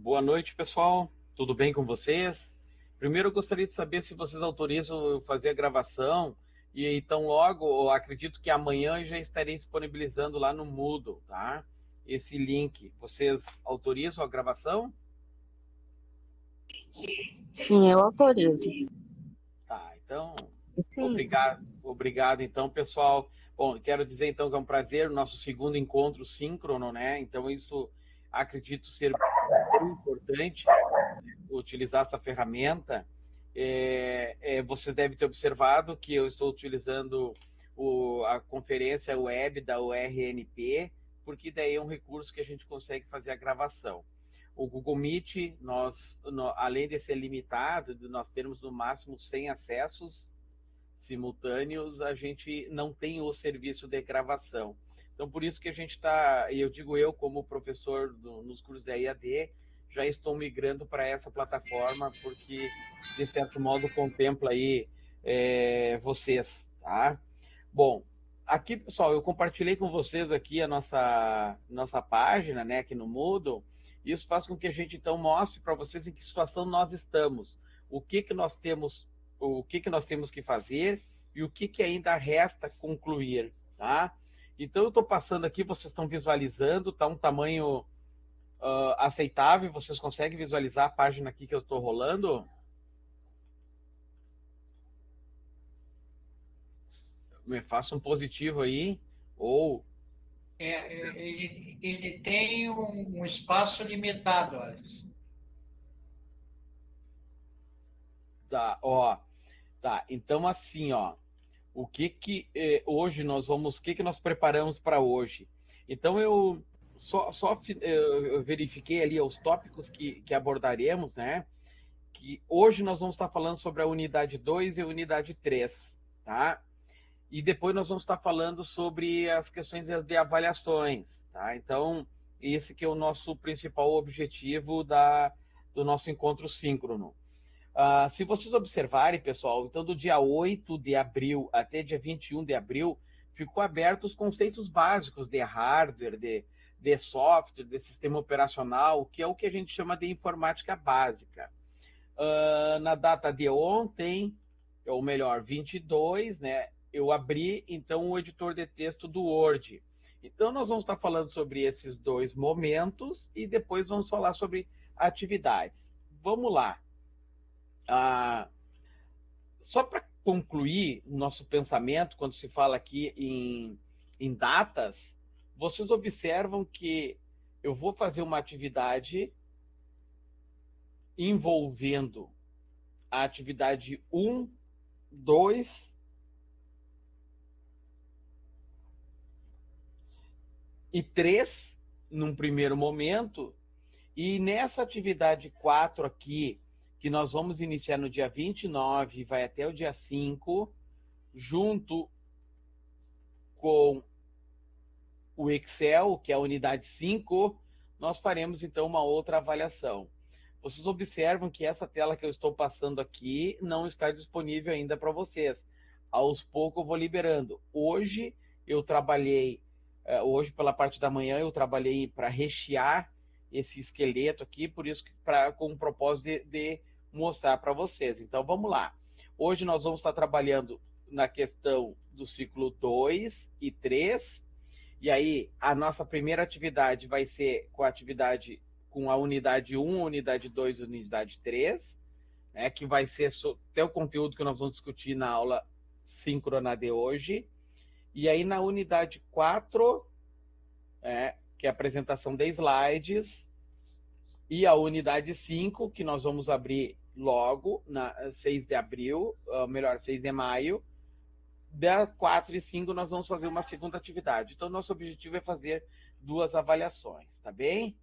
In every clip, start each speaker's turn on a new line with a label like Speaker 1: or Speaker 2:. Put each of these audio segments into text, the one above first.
Speaker 1: Boa noite, pessoal. Tudo bem com vocês? Primeiro, eu gostaria de saber se vocês autorizam eu fazer a gravação e então logo, eu acredito que amanhã eu já estarei disponibilizando lá no Moodle, tá? Esse link. Vocês autorizam a gravação?
Speaker 2: Sim, eu autorizo.
Speaker 1: Tá, então,
Speaker 2: Sim.
Speaker 1: obrigado então, pessoal. Bom, quero dizer então que é um prazer o nosso segundo encontro síncrono, né? Então isso acredito ser bem importante utilizar essa ferramenta. Vocês devem ter observado que eu estou utilizando a conferência web da URNP, porque daí é um recurso que a gente consegue fazer a gravação. O Google Meet, além de ser limitado, de nós termos no máximo 100 acessos simultâneos, a gente não tem o serviço de gravação. Então, por isso que a gente está, e eu digo eu como professor nos cursos da IAD, já estou migrando para essa plataforma, porque, de certo modo, contempla aí vocês, tá? Bom, aqui, pessoal, eu compartilhei com vocês aqui a nossa página, né, aqui no Moodle. Isso faz com que a gente, então, mostre para vocês em que situação nós estamos, o que nós temos, o que nós temos que fazer e o que ainda resta concluir, tá? Então, eu estou passando aqui, vocês estão visualizando, tá um tamanho aceitável, vocês conseguem visualizar a página aqui que eu estou rolando? Me faça um positivo aí, ou...
Speaker 3: Ele tem um espaço limitado, Alisson.
Speaker 1: Tá, ó, tá, então assim, ó, o que hoje nós vamos, o que nós preparamos para hoje? Então eu eu verifiquei ali os tópicos que abordaremos, né? Que hoje nós vamos estar falando sobre a unidade 2 e a unidade 3, tá? E depois nós vamos estar falando sobre as questões de avaliações, tá? Então, esse que é o nosso principal objetivo do nosso encontro síncrono. Se vocês observarem, pessoal, então do dia 8 de abril até dia 21 de abril, ficou aberto os conceitos básicos de hardware, de software, de sistema operacional, que é o que a gente chama de informática básica. Na data de ontem, ou melhor, 22, né, eu abri, então, o editor de texto do Word. Então, nós vamos estar falando sobre esses dois momentos e depois vamos falar sobre atividades. Vamos lá. Só para concluir o nosso pensamento, quando se fala aqui em datas, vocês observam que eu vou fazer uma atividade envolvendo a atividade 1, 2 e 3 num primeiro momento, e nessa atividade 4 aqui, que nós vamos iniciar no dia 29 e vai até o dia 5, junto com o Excel, que é a unidade 5, nós faremos então uma outra avaliação. Vocês observam que essa tela que eu estou passando aqui não está disponível ainda para vocês. Aos poucos eu vou liberando. Hoje eu trabalhei, hoje pela parte da manhã eu trabalhei para rechear esse esqueleto aqui, por isso que com o propósito de mostrar para vocês. Então vamos lá. Hoje nós vamos estar trabalhando na questão do ciclo 2 e 3, e aí a nossa primeira atividade vai ser com a unidade 1, unidade 2 e unidade 3, né, que vai ser até o conteúdo que nós vamos discutir na aula síncrona de hoje. E aí na unidade 4, que é a apresentação de slides, e a unidade 5, que nós vamos abrir logo, na 6 de abril, melhor, 6 de maio, da 4 e 5 nós vamos fazer uma segunda atividade. Então, nosso objetivo é fazer 2 avaliações, tá bem?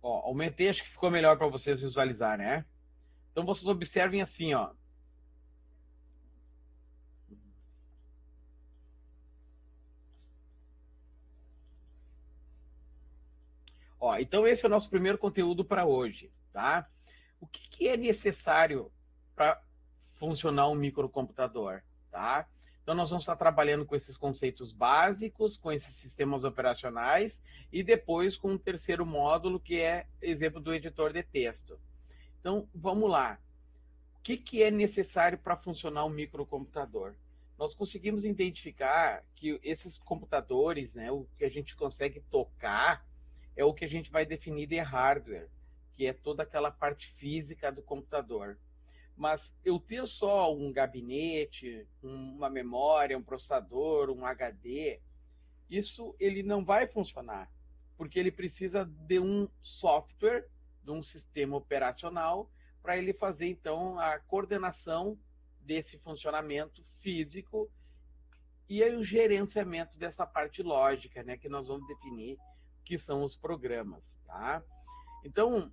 Speaker 1: Ó, aumentei, acho que ficou melhor para vocês visualizar, né? Então, vocês observem assim, ó. Ó, então esse é o nosso primeiro conteúdo para hoje, tá? O que é necessário para funcionar um microcomputador, tá? Então nós vamos estar trabalhando com esses conceitos básicos, com esses sistemas operacionais e depois com o terceiro módulo, que é exemplo do editor de texto. Então vamos lá. O que é necessário para funcionar um microcomputador? Nós conseguimos identificar que esses computadores, né, o que a gente consegue tocar, é o que a gente vai definir de hardware, que é toda aquela parte física do computador. Mas eu ter só um gabinete, uma memória, um processador, um HD, isso ele não vai funcionar, porque ele precisa de um software, de um sistema operacional, para ele fazer, então, a coordenação desse funcionamento físico e aí o gerenciamento dessa parte lógica, né, que nós vamos definir que são os programas, tá? Então,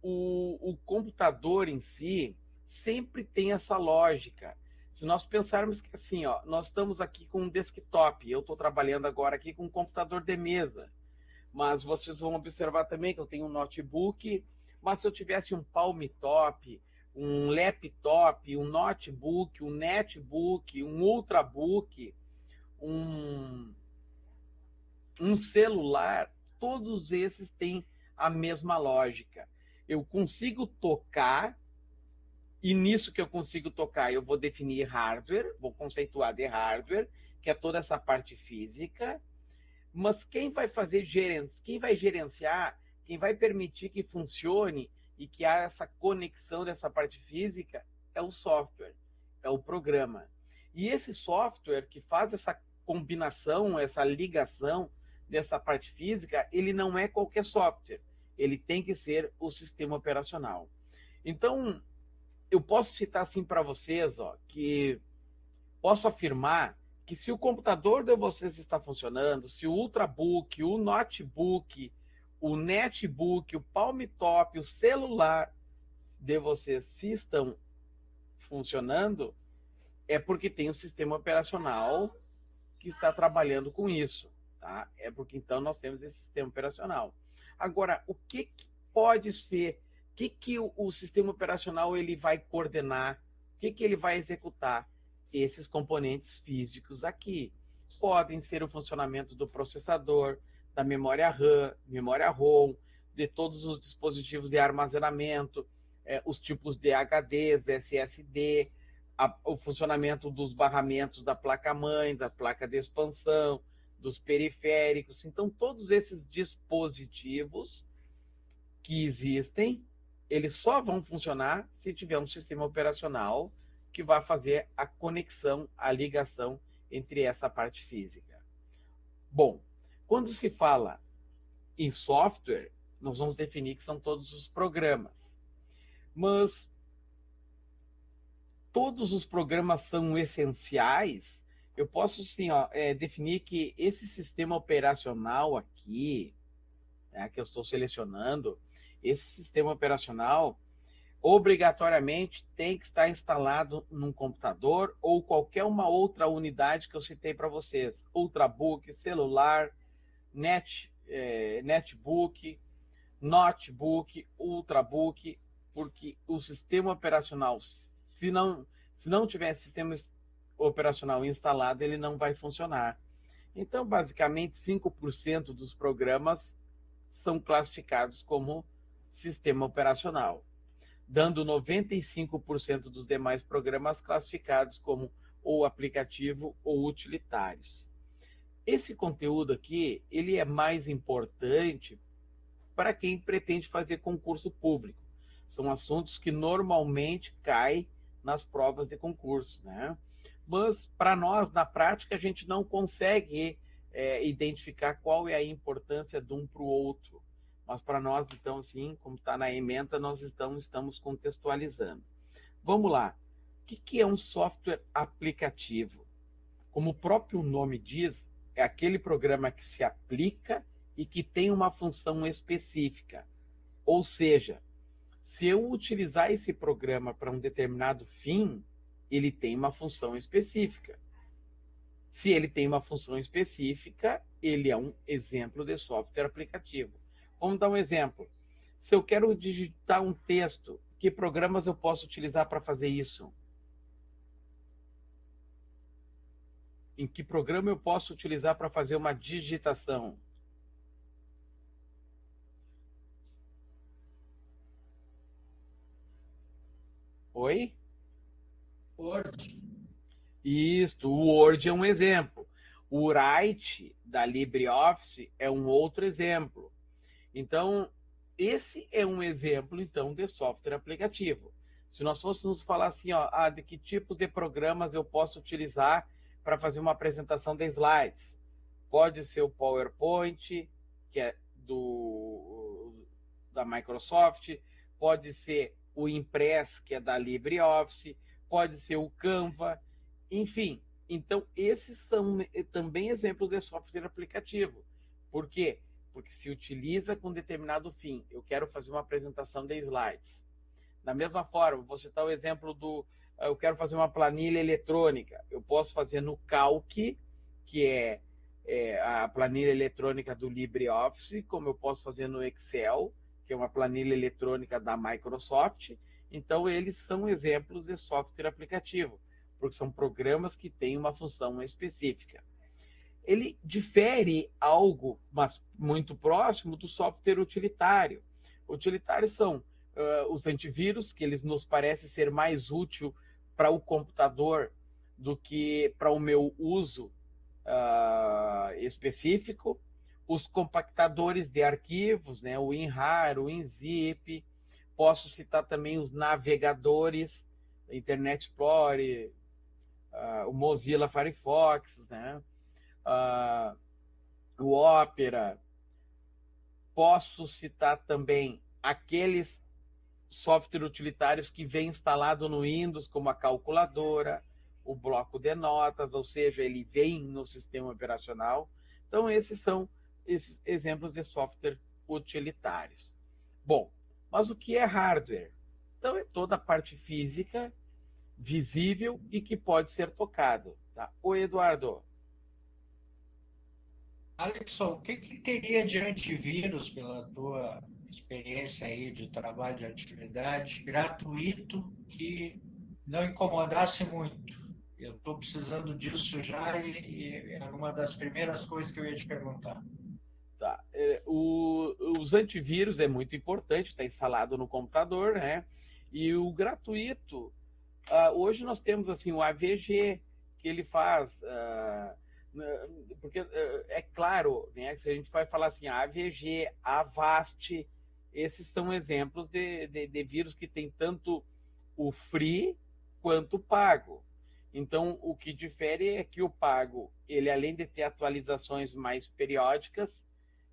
Speaker 1: o computador em si sempre tem essa lógica. Se nós pensarmos que assim, ó, nós estamos aqui com um desktop, eu estou trabalhando agora aqui com um computador de mesa, mas vocês vão observar também que eu tenho um notebook, mas se eu tivesse um palmtop, um laptop, um notebook, um netbook, um ultrabook, um celular, todos esses têm a mesma lógica. Eu consigo tocar, e nisso que eu consigo tocar, eu vou definir hardware, vou conceituar de hardware, que é toda essa parte física, mas quem vai fazer quem vai gerenciar, quem vai permitir que funcione e que há essa conexão dessa parte física é o software, é o programa. E esse software que faz essa combinação, essa ligação dessa parte física, ele não é qualquer software, ele tem que ser o sistema operacional. Então, eu posso citar assim para vocês, ó, que posso afirmar que se o computador de vocês está funcionando, se o ultrabook, o notebook, o netbook, o palmtop, o celular de vocês se estão funcionando, é porque tem um sistema operacional que está trabalhando com isso, tá? É porque então nós temos esse sistema operacional. Agora, o que pode ser, o que o sistema operacional ele vai coordenar, o que ele vai executar? Esses componentes físicos aqui. Podem ser o funcionamento do processador, da memória RAM, memória ROM, de todos os dispositivos de armazenamento, os tipos de HDs, SSD, o funcionamento dos barramentos da placa-mãe, da placa de expansão, dos periféricos. Então, todos esses dispositivos que existem, eles só vão funcionar se tiver um sistema operacional que vai fazer a conexão, a ligação entre essa parte física. Bom, quando se fala em software, nós vamos definir que são todos os programas. Mas todos os programas são essenciais? Eu posso, sim, definir que esse sistema operacional aqui, né, que eu estou selecionando, esse sistema operacional obrigatoriamente tem que estar instalado num computador ou qualquer uma outra unidade que eu citei para vocês. Ultrabook, celular, netbook, notebook, ultrabook, porque o sistema operacional, se não tiver sistema operacional instalado, ele não vai funcionar. Então, basicamente, 5% dos programas são classificados como sistema operacional, dando 95% dos demais programas classificados como ou aplicativo ou utilitários. Esse conteúdo aqui, ele é mais importante para quem pretende fazer concurso público. São assuntos que normalmente caem nas provas de concurso, né? Mas, para nós, na prática, a gente não consegue identificar qual é a importância de um para o outro. Mas para nós, então, assim, como está na ementa, nós estamos contextualizando. Vamos lá. O que é um software aplicativo? Como o próprio nome diz, é aquele programa que se aplica e que tem uma função específica. Ou seja, se eu utilizar esse programa para um determinado fim, ele tem uma função específica. Se ele tem uma função específica, ele é um exemplo de software aplicativo. Vamos dar um exemplo. Se eu quero digitar um texto, que programas eu posso utilizar para fazer isso? Em que programa eu posso utilizar para fazer uma digitação? Oi?
Speaker 3: Word.
Speaker 1: Isto, o Word é um exemplo. O Write da LibreOffice é um outro exemplo. Então, esse é um exemplo, então, de software aplicativo. Se nós fôssemos falar assim, ó, de que tipos de programas eu posso utilizar para fazer uma apresentação de slides? Pode ser o PowerPoint, que é da Microsoft, pode ser o Impress, que é da LibreOffice, pode ser o Canva, enfim. Então, esses são também exemplos de software aplicativo. Por quê? Porque se utiliza com determinado fim. Eu quero fazer uma apresentação de slides. Da mesma forma, vou citar o exemplo eu quero fazer uma planilha eletrônica. Eu posso fazer no Calc, que é a planilha eletrônica do LibreOffice, como eu posso fazer no Excel, que é uma planilha eletrônica da Microsoft. Então, eles são exemplos de software aplicativo, porque são programas que têm uma função específica. Ele difere algo, mas muito próximo, do software utilitário. Utilitários são os antivírus, que eles nos parecem ser mais útil para o computador do que para o meu uso específico. Os compactadores de arquivos, né? O WinRAR, o WinZip. Posso citar também os navegadores, Internet Explorer, o Mozilla Firefox, né? O Opera. Posso citar também aqueles software utilitários que vem instalado no Windows, como a calculadora, o bloco de notas, ou seja, ele vem no sistema operacional. Então, esses são esses exemplos de software utilitários. Bom, mas o que é hardware? Então, é toda a parte física, visível e que pode ser tocado. Tá? Oi, Eduardo.
Speaker 3: Alisson, o que teria de antivírus, pela tua experiência aí de trabalho de atividade, gratuito, que não incomodasse muito? Eu estou precisando disso já e é uma das primeiras coisas que eu ia te perguntar.
Speaker 1: Tá. Os antivírus é muito importante, está instalado no computador, né? E o gratuito, hoje nós temos assim o AVG, que ele faz, porque é claro, né? Se a gente vai falar assim, AVG, Avast, esses são exemplos de vírus que tem tanto o free quanto o pago. Então, o que difere é que o pago, ele além de ter atualizações mais periódicas,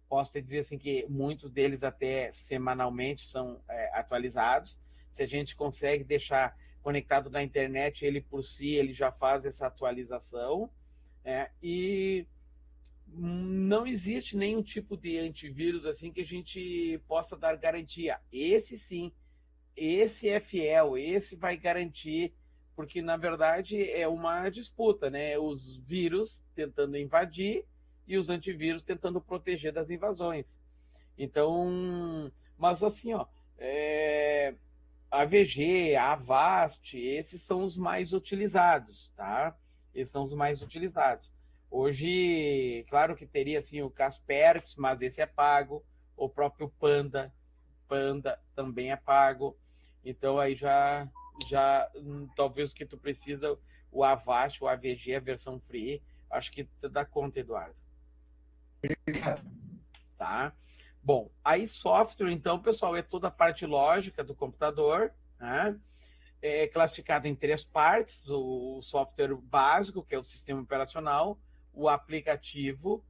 Speaker 1: posso te dizer assim que muitos deles até semanalmente são atualizados. Se a gente consegue deixar conectado na internet, ele por si ele já faz essa atualização, né? E não existe nenhum tipo de antivírus assim que a gente possa dar garantia. Esse sim, esse é fiel, esse vai garantir, porque na verdade é uma disputa, né? Os vírus tentando invadir e os antivírus tentando proteger das invasões. Então, mas assim, ó, a AVG, a Avast, esses são os mais utilizados, tá? Esses são os mais utilizados. Hoje, claro que teria assim o Kaspersky, mas esse é pago. O próprio Panda também é pago. Então aí já talvez o que tu precisa, o Avast, o AVG, a versão free, acho que tu dá conta, Eduardo. Tá? Bom, aí software, então, pessoal, é toda a parte lógica do computador, né? É classificado em três partes: o software básico, que é o sistema operacional, o aplicativo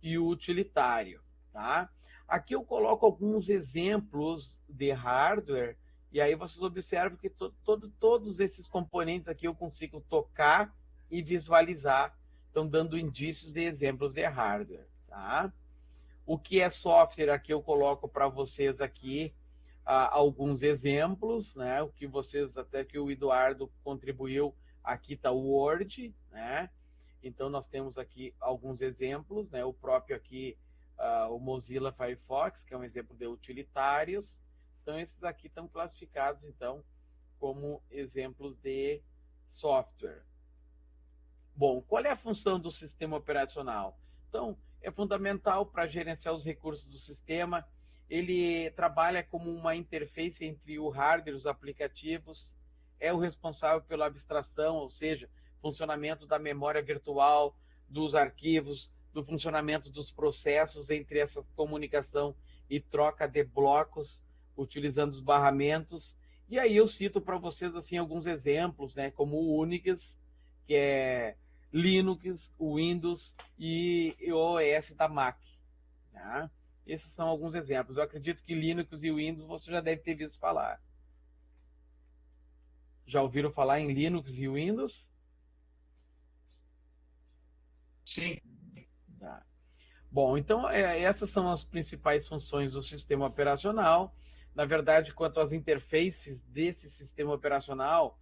Speaker 1: e o utilitário, tá? Aqui eu coloco alguns exemplos de hardware, e aí vocês observam que todos esses componentes aqui eu consigo tocar e visualizar, estão dando indícios de exemplos de hardware, tá? O que é software, aqui eu coloco para vocês aqui alguns exemplos, né? O que vocês, até que o Eduardo contribuiu, aqui está o Word, né? Então nós temos aqui alguns exemplos, né? O próprio aqui, o Mozilla Firefox, que é um exemplo de utilitários. Então, esses aqui estão classificados, então, como exemplos de software. Bom, qual é a função do sistema operacional? Então, é fundamental para gerenciar os recursos do sistema. Ele trabalha como uma interface entre o hardware e os aplicativos, é o responsável pela abstração, ou seja, funcionamento da memória virtual, dos arquivos, do funcionamento dos processos entre essa comunicação e troca de blocos, utilizando os barramentos. E aí eu cito para vocês assim alguns exemplos, né, como o Unix, que é Linux, o Windows e o OS da Mac. Tá? Esses são alguns exemplos. Eu acredito que Linux e Windows você já deve ter visto falar. Já ouviram falar em Linux e Windows?
Speaker 3: Sim.
Speaker 1: Tá. Bom, então essas são as principais funções do sistema operacional. Na verdade, quanto às interfaces desse sistema operacional,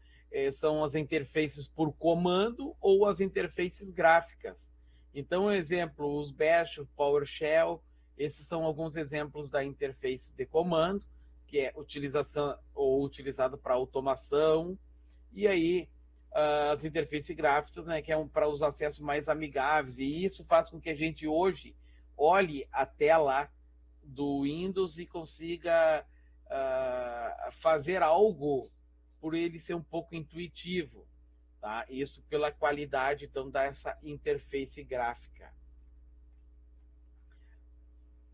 Speaker 1: são as interfaces por comando ou as interfaces gráficas. Então, exemplo, os Bash, o PowerShell, esses são alguns exemplos da interface de comando, que é utilização ou utilizado para automação, e aí as interfaces gráficas, né, que é para os acessos mais amigáveis, e isso faz com que a gente hoje olhe a tela do Windows e consiga fazer algo por ele ser um pouco intuitivo, tá? Isso pela qualidade, então, dessa interface gráfica.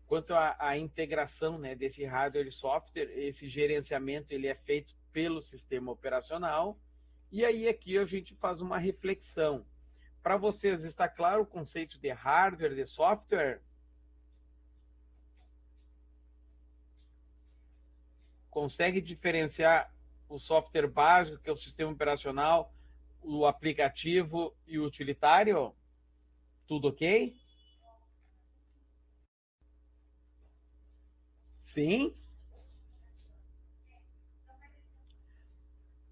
Speaker 1: Quanto à integração, né, desse hardware e software, esse gerenciamento ele é feito pelo sistema operacional, e aí aqui a gente faz uma reflexão. Para vocês, está claro o conceito de hardware, de software? Consegue diferenciar o software básico, que é o sistema operacional, o aplicativo e o utilitário? Tudo ok? Sim?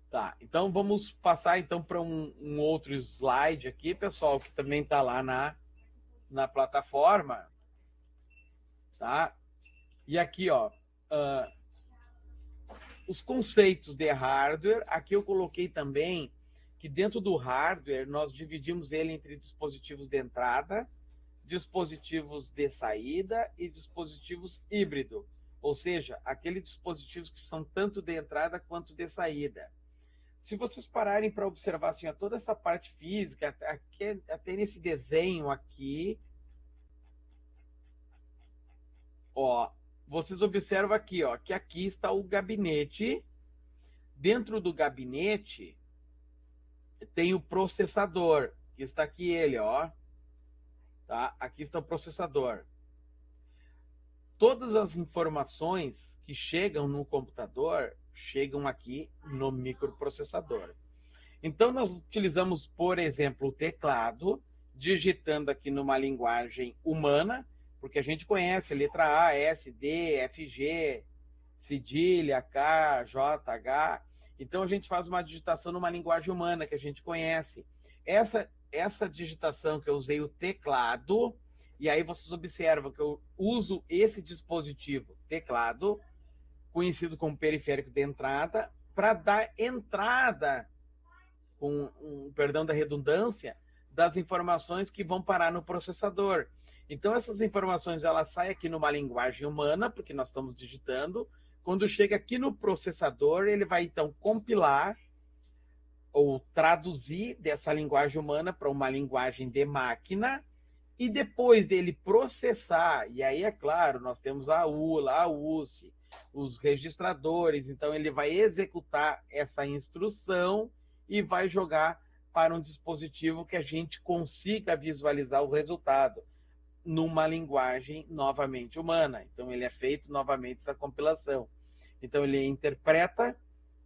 Speaker 1: Tá, então vamos passar então para um outro slide aqui, pessoal, que também está lá na plataforma. Tá? E aqui, ó, os conceitos de hardware, aqui eu coloquei também que dentro do hardware nós dividimos ele entre dispositivos de entrada, dispositivos de saída e dispositivos híbrido, ou seja, aqueles dispositivos que são tanto de entrada quanto de saída. Se vocês pararem para observar assim, toda essa parte física, até nesse desenho aqui, ó, vocês observam aqui, ó, que aqui está o gabinete. Dentro do gabinete tem o processador, que está aqui ele, ó. Tá? Aqui está o processador. Todas as informações que chegam no computador chegam aqui no microprocessador. Então, nós utilizamos, por exemplo, o teclado, digitando aqui numa linguagem humana, porque a gente conhece a letra A, S, D, F, G, cedilha, K, J, H. Então, a gente faz uma digitação numa linguagem humana que a gente conhece. Essa digitação que eu usei o teclado, e aí vocês observam que eu uso esse dispositivo teclado, conhecido como periférico de entrada, para dar entrada, com perdão da redundância, das informações que vão parar no processador. Então, essas informações elas saem aqui numa linguagem humana, porque nós estamos digitando. Quando chega aqui no processador, ele vai então compilar ou traduzir dessa linguagem humana para uma linguagem de máquina, e depois dele processar, e aí é claro, nós temos a ULA, a UCI, os registradores, então ele vai executar essa instrução e vai jogar para um dispositivo que a gente consiga visualizar o resultado numa linguagem novamente humana. Então ele é feito novamente essa compilação. Então ele interpreta,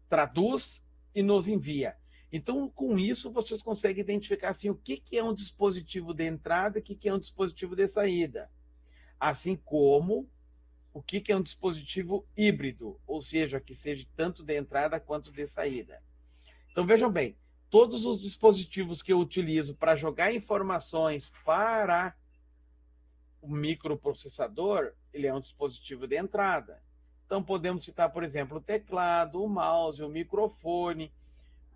Speaker 1: traduz e nos envia. Então, com isso, vocês conseguem identificar assim, o que é um dispositivo de entrada e o que é um dispositivo de saída. Assim como o que é um dispositivo híbrido, ou seja, que seja tanto de entrada quanto de saída. Então, vejam bem, todos os dispositivos que eu utilizo para jogar informações para o microprocessador, ele é um dispositivo de entrada. Então, podemos citar, por exemplo, o teclado, o mouse, o microfone,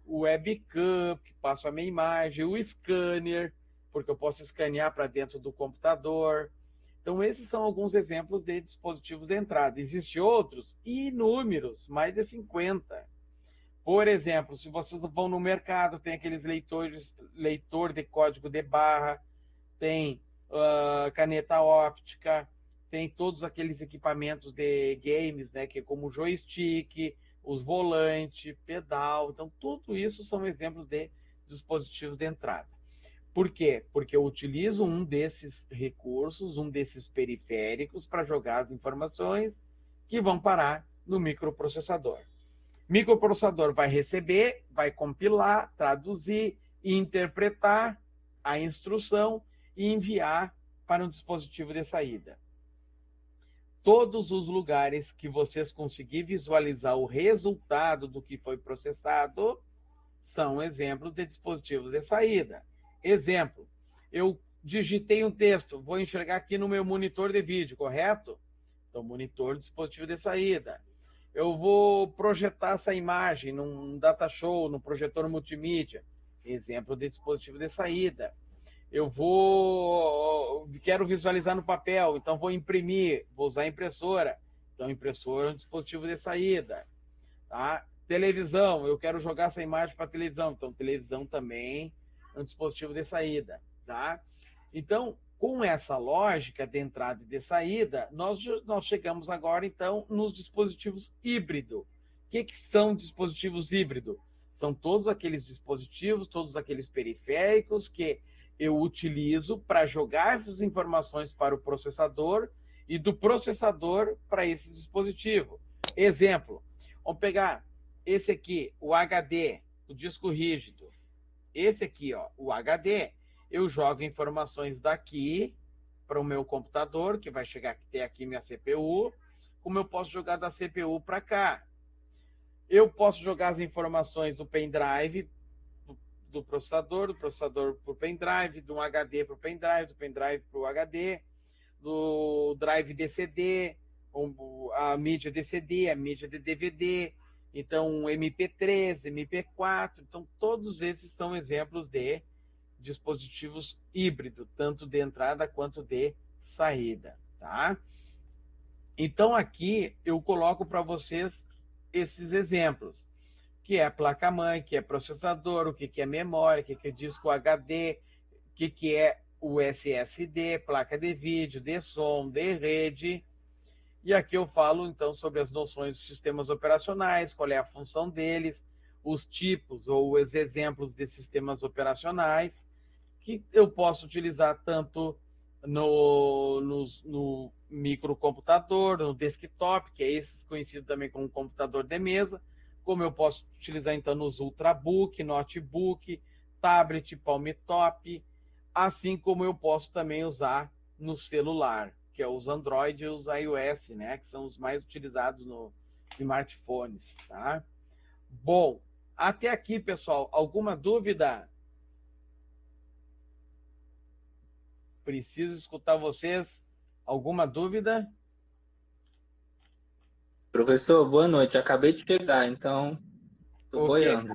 Speaker 1: o webcam, que passa a minha imagem, o scanner, porque eu posso escanear para dentro do computador. Então, esses são alguns exemplos de dispositivos de entrada. Existem outros inúmeros, mais de 50. Por exemplo, se vocês vão no mercado, tem aqueles leitor de código de barra, tem caneta óptica, tem todos aqueles equipamentos de games, né, que é como joystick, os volantes, pedal. Então, tudo isso são exemplos de dispositivos de entrada. Por quê? Porque eu utilizo um desses recursos, um desses periféricos, para jogar as informações que vão parar no microprocessador. Microprocessador vai receber, vai compilar, traduzir, interpretar a instrução e enviar para um dispositivo de saída. Todos os lugares que vocês conseguirem visualizar o resultado do que foi processado são exemplos de dispositivos de saída. Exemplo, eu digitei um texto, vou enxergar aqui no meu monitor de vídeo, correto? Então, monitor, dispositivo de saída. Eu vou projetar essa imagem num data show, no projetor multimídia, exemplo de dispositivo de saída. Quero visualizar no papel, então vou imprimir, vou usar impressora. Então, impressora é um dispositivo de saída. Tá? Televisão, eu quero jogar essa imagem para televisão, então televisão também é um dispositivo de saída. Tá? Então, com essa lógica de entrada e de saída, nós chegamos agora, então, nos dispositivos híbridos. O que são dispositivos híbridos? São todos aqueles dispositivos, todos aqueles periféricos que eu utilizo para jogar as informações para o processador e do processador para esse dispositivo. Exemplo, vamos pegar esse aqui, o HD, o disco rígido. Esse aqui, ó, o HD, eu jogo informações daqui para o meu computador, que vai chegar até aqui minha CPU, como eu posso jogar da CPU para cá. Eu posso jogar as informações do pendrive do processador para o pendrive, de um HD para o pendrive, do pendrive para o HD, do drive de CD, a mídia de CD, a mídia de DVD, então MP3, MP4, então todos esses são exemplos de dispositivos híbridos, tanto de entrada quanto de saída, tá? Então aqui eu coloco para vocês esses exemplos, que é a placa-mãe, que é processador, o que é memória, o que é disco HD, o que é o SSD, placa de vídeo, de som, de rede. E aqui eu falo, então, sobre as noções dos sistemas operacionais, qual é a função deles, os tipos ou os exemplos de sistemas operacionais, que eu posso utilizar tanto no microcomputador, no desktop, que é esse conhecido também como computador de mesa, como eu posso utilizar, então, nos ultrabook, notebook, tablet, palmtop, assim como eu posso também usar no celular, que é os Android e os iOS, né, que são os mais utilizados nos smartphones, tá? Bom, até aqui, pessoal, alguma dúvida? Preciso escutar vocês. Alguma dúvida?
Speaker 4: Professor, boa noite. Acabei de chegar, então estou boiando.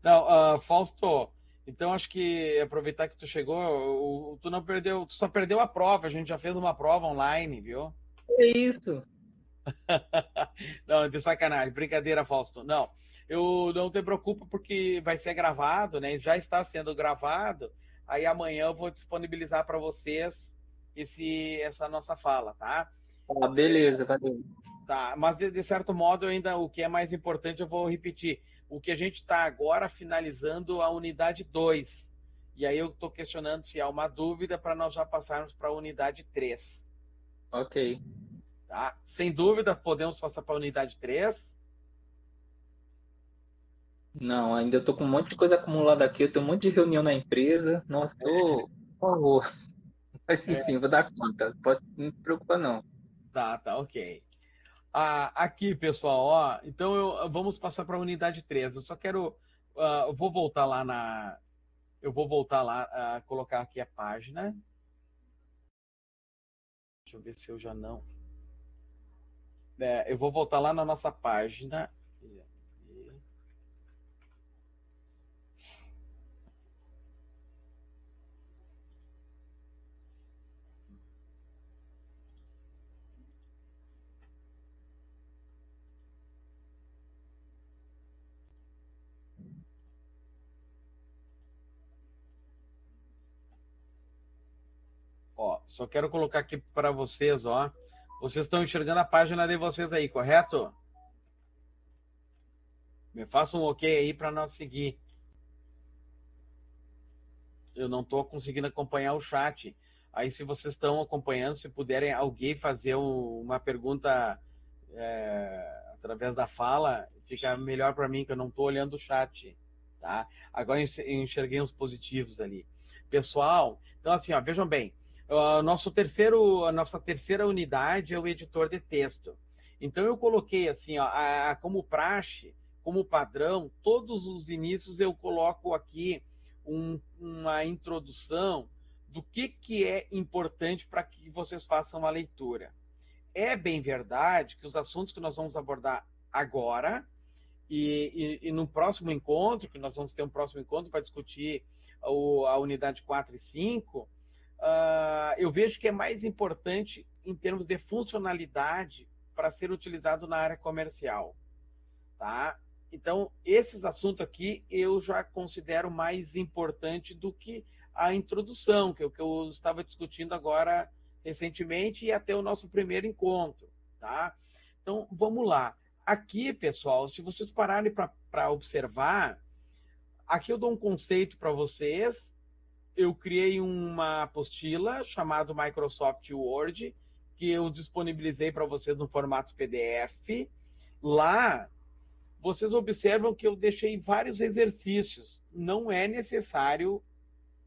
Speaker 1: Não, Fausto, então acho que aproveitar que tu chegou, tu não perdeu, tu só perdeu a prova, a gente já fez uma prova online, viu?
Speaker 4: É isso.
Speaker 1: Não, de sacanagem, brincadeira, Fausto. Não, eu não te preocupo porque vai ser gravado, né? Já está sendo gravado. Aí amanhã eu vou disponibilizar para vocês essa nossa fala, tá?
Speaker 4: Ah, beleza, valeu.
Speaker 1: Tá, mas de certo modo ainda o que é mais importante eu vou repetir. O que a gente está agora finalizando a unidade 2. E aí eu estou questionando se há uma dúvida para nós já passarmos para a unidade 3.
Speaker 4: Ok.
Speaker 1: Tá? Sem dúvida, podemos passar para a unidade 3.
Speaker 4: Não, ainda estou com um monte de coisa acumulada aqui. Eu tenho um monte de reunião na empresa. Não estou. Por favor. Mas enfim, vou dar conta. Não se preocupa, não.
Speaker 1: Tá, ok. Aqui, pessoal, ó, então vamos passar para a unidade 3. Eu só quero. Eu vou voltar lá colocar aqui a página. Deixa eu ver se eu já não... eu vou voltar lá na nossa página. Ó, só quero colocar aqui para vocês, ó. Vocês estão enxergando a página de vocês aí, correto? Me façam um ok aí para nós seguir. Eu não estou conseguindo acompanhar o chat. Aí, se vocês estão acompanhando, se puderem alguém fazer uma pergunta através da fala, fica melhor para mim, que eu não estou olhando o chat. Tá? Agora eu enxerguei uns positivos ali. Pessoal, então assim, ó, vejam bem, a nossa terceira unidade é o editor de texto. Então eu coloquei assim, ó, como praxe, como padrão, todos os inícios eu coloco aqui uma introdução do que é importante para que vocês façam a leitura. É bem verdade que os assuntos que nós vamos abordar agora e no próximo encontro, que nós vamos ter um próximo encontro para discutir a unidade 4 e 5, eu vejo que é mais importante em termos de funcionalidade para ser utilizado na área comercial. Tá? Então, esses assuntos aqui eu já considero mais importante do que a introdução, que é o que eu estava discutindo agora recentemente e até o nosso primeiro encontro. Tá? Então, vamos lá. Aqui, pessoal, se vocês pararem para observar, aqui eu dou um conceito para vocês. Eu criei uma apostila chamada Microsoft Word, que eu disponibilizei para vocês no formato PDF. Lá, vocês observam que eu deixei vários exercícios. Não é necessário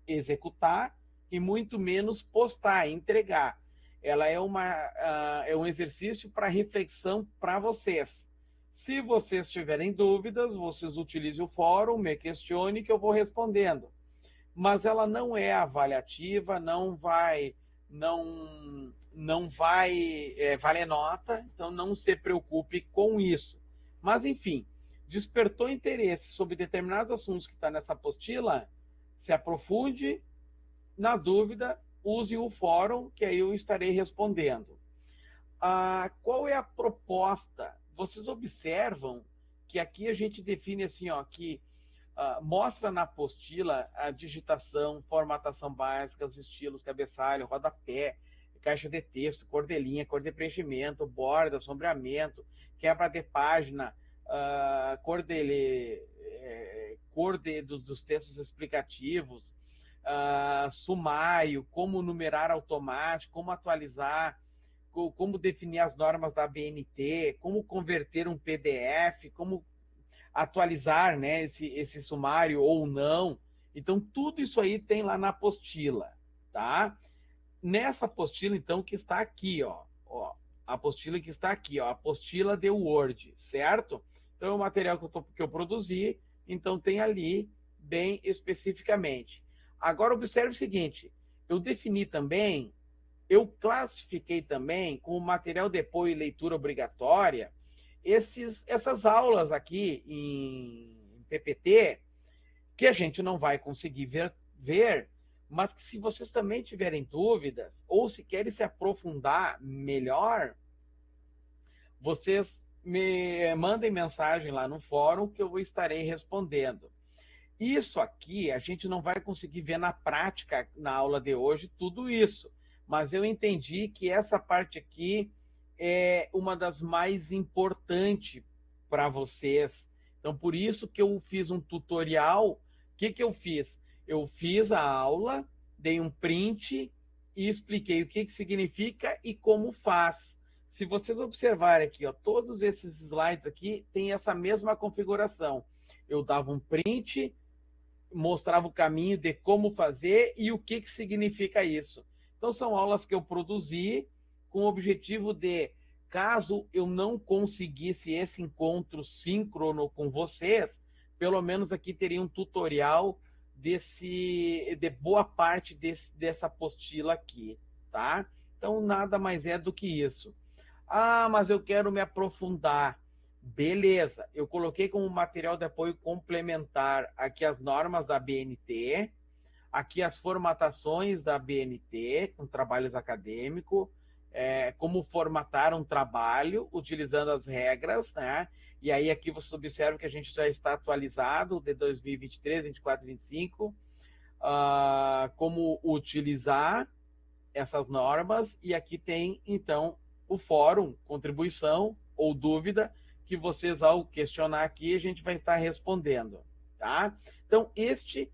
Speaker 1: executar e muito menos postar, entregar. Ela é um exercício para reflexão para vocês. Se vocês tiverem dúvidas, vocês utilizem o fórum, me questione que eu vou respondendo. Mas ela não é avaliativa, não vai valer nota, então não se preocupe com isso. Mas, enfim, despertou interesse sobre determinados assuntos que está nessa apostila, se aprofunde, na dúvida, use o fórum, que aí eu estarei respondendo. Qual é a proposta? Vocês observam que aqui a gente define assim, ó, que mostra na apostila a digitação, formatação básica, os estilos, cabeçalho, rodapé, caixa de texto, cor de linha, cor de preenchimento, borda, sombreamento, quebra de página, cor dos textos explicativos, sumário, como numerar automático, como atualizar, como definir as normas da ABNT, como converter um PDF, como atualizar, né, esse sumário ou não. Então, tudo isso aí tem lá na apostila, tá? Nessa apostila, então, que está aqui, ó, a apostila que está aqui, ó, a apostila de Word, certo? Então, é o material que eu produzi, então tem ali bem especificamente. Agora, observe o seguinte, eu classifiquei também como material de apoio e leitura obrigatória essas aulas aqui em PPT, que a gente não vai conseguir ver, mas que se vocês também tiverem dúvidas, ou se querem se aprofundar melhor, vocês me mandem mensagem lá no fórum que eu estarei respondendo. Isso aqui a gente não vai conseguir ver na prática na aula de hoje, tudo isso, mas eu entendi que essa parte aqui é uma das mais importantes para vocês. Então, por isso que eu fiz um tutorial. O que eu fiz? Eu fiz a aula, dei um print e expliquei o que significa e como faz. Se vocês observarem aqui, ó, todos esses slides aqui têm essa mesma configuração. Eu dava um print, mostrava o caminho de como fazer e o que significa isso. Então, são aulas que eu produzi com o objetivo de, caso eu não conseguisse esse encontro síncrono com vocês, pelo menos aqui teria um tutorial de boa parte dessa apostila aqui, tá? Então, nada mais é do que isso. Ah, mas eu quero me aprofundar. Beleza, eu coloquei como material de apoio complementar aqui as normas da BNT, aqui as formatações da BNT, com trabalhos acadêmicos, como formatar um trabalho utilizando as regras, né? E aí aqui vocês observam que a gente já está atualizado de 2023, 24, 25, como utilizar essas normas, e aqui tem, então, o fórum, contribuição ou dúvida, que vocês, ao questionar aqui, a gente vai estar respondendo, tá? Então, este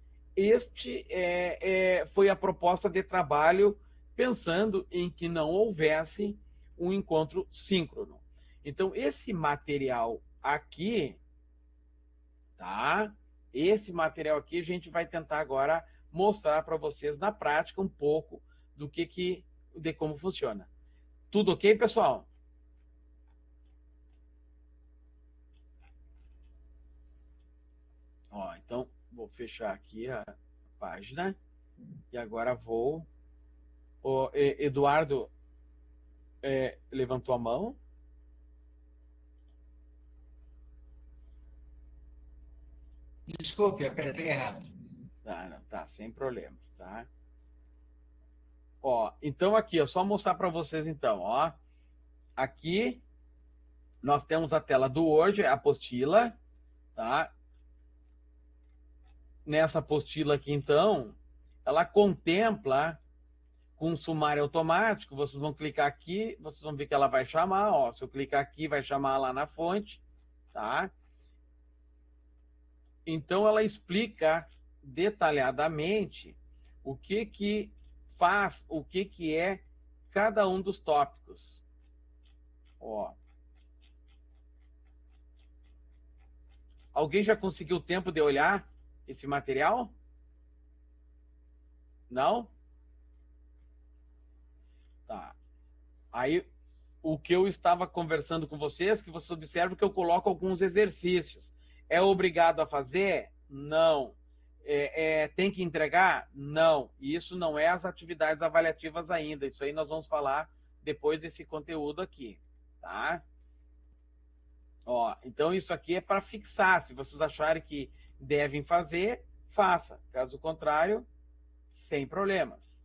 Speaker 1: foi a proposta de trabalho, pensando em que não houvesse um encontro síncrono. Então, esse material aqui, tá? Esse material aqui a gente vai tentar agora mostrar para vocês na prática um pouco de como funciona. Tudo ok, pessoal? Ó, então, vou fechar aqui a página e agora vou... O Eduardo levantou a mão.
Speaker 3: Desculpe, apertei errado.
Speaker 1: Tá, não, tá, sem problemas, tá? Ó, então aqui, ó, só mostrar para vocês então, ó. Aqui nós temos a tela do Word, a apostila, tá? Nessa apostila aqui, então, ela contempla com um sumário automático. Vocês vão clicar aqui, vocês vão ver que ela vai chamar, ó. Se eu clicar aqui, vai chamar lá na fonte, tá? Então, ela explica detalhadamente o que faz, o que é cada um dos tópicos. Ó. Alguém já conseguiu tempo de olhar esse material? Não? Tá. Aí, o que eu estava conversando com vocês, que vocês observam que eu coloco alguns exercícios. É obrigado a fazer? Não. Tem que entregar? Não. E isso não é as atividades avaliativas ainda. Isso aí nós vamos falar depois desse conteúdo aqui, tá? Ó, então isso aqui é para fixar. Se vocês acharem que devem fazer, faça. Caso contrário, sem problemas.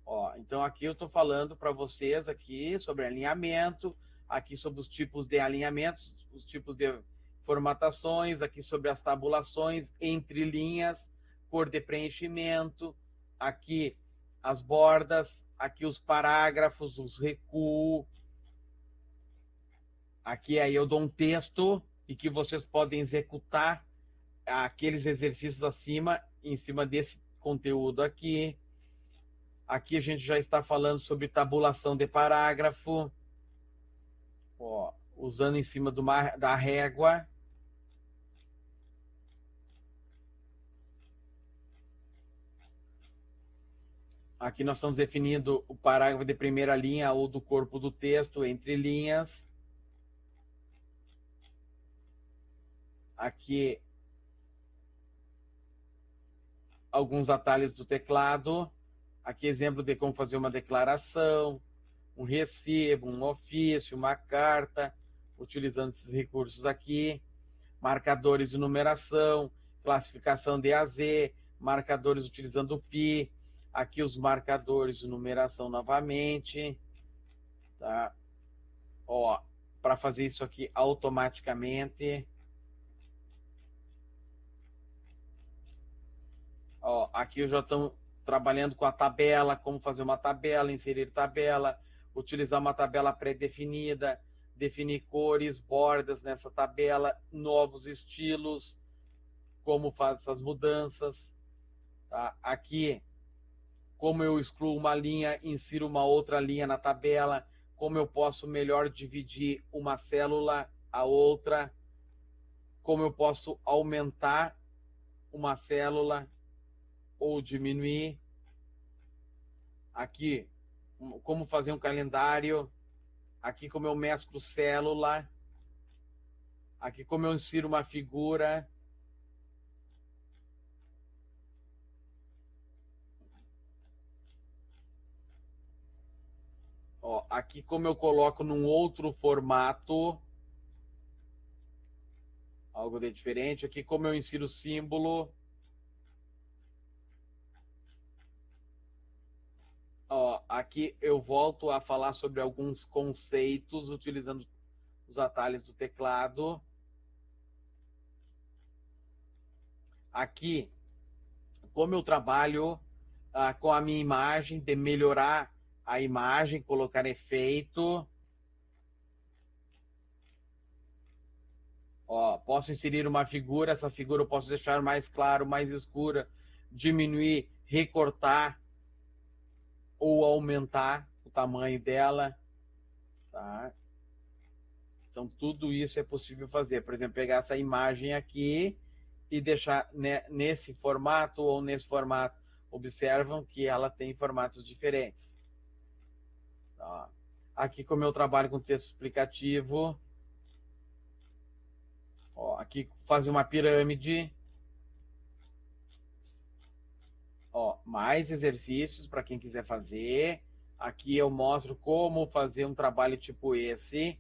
Speaker 1: Ó, então aqui eu estou falando para vocês aqui sobre alinhamento, aqui sobre os tipos de alinhamentos, os tipos de formatações, aqui sobre as tabulações, entre linhas, cor de preenchimento, aqui as bordas, aqui os parágrafos, os recuos. Aqui aí eu dou um texto e que vocês podem executar aqueles exercícios acima, em cima desse conteúdo aqui. Aqui a gente já está falando sobre tabulação de parágrafo, ó, usando em cima da régua. Aqui nós estamos definindo o parágrafo de primeira linha ou do corpo do texto, entre linhas. Aqui alguns atalhos do teclado. Aqui exemplo de como fazer uma declaração, um recibo, um ofício, uma carta, utilizando esses recursos aqui. Marcadores de numeração, classificação de A a Z, marcadores utilizando o pi. Aqui os marcadores de numeração novamente. Tá? Ó, para fazer isso aqui automaticamente. Ó, aqui eu já estou trabalhando com a tabela, como fazer uma tabela, inserir tabela, utilizar uma tabela pré-definida, definir cores, bordas nessa tabela, novos estilos, como faz essas mudanças. Tá? Aqui, como eu excluo uma linha, insiro uma outra linha na tabela, como eu posso melhor dividir uma célula a outra, como eu posso aumentar uma célula ou diminuir. Aqui, como fazer um calendário. Aqui, como eu mesclo célula. Aqui, como eu insiro uma figura. Ó, aqui como eu coloco num outro formato, algo de diferente. Aqui como eu insiro símbolo. Ó, aqui eu volto a falar sobre alguns conceitos utilizando os atalhos do teclado. Aqui, como eu trabalho com a minha imagem, de melhorar a imagem, colocar efeito. Ó, posso inserir uma figura, essa figura eu posso deixar mais claro, mais escura, diminuir, recortar ou aumentar o tamanho dela. Tá? Então, tudo isso é possível fazer. Por exemplo, pegar essa imagem aqui e deixar nesse formato ou nesse formato. Observam que ela tem formatos diferentes. Tá? Aqui, como eu trabalho com texto explicativo, ó, aqui fazer uma pirâmide. Ó, mais exercícios para quem quiser fazer. Aqui eu mostro como fazer um trabalho tipo esse,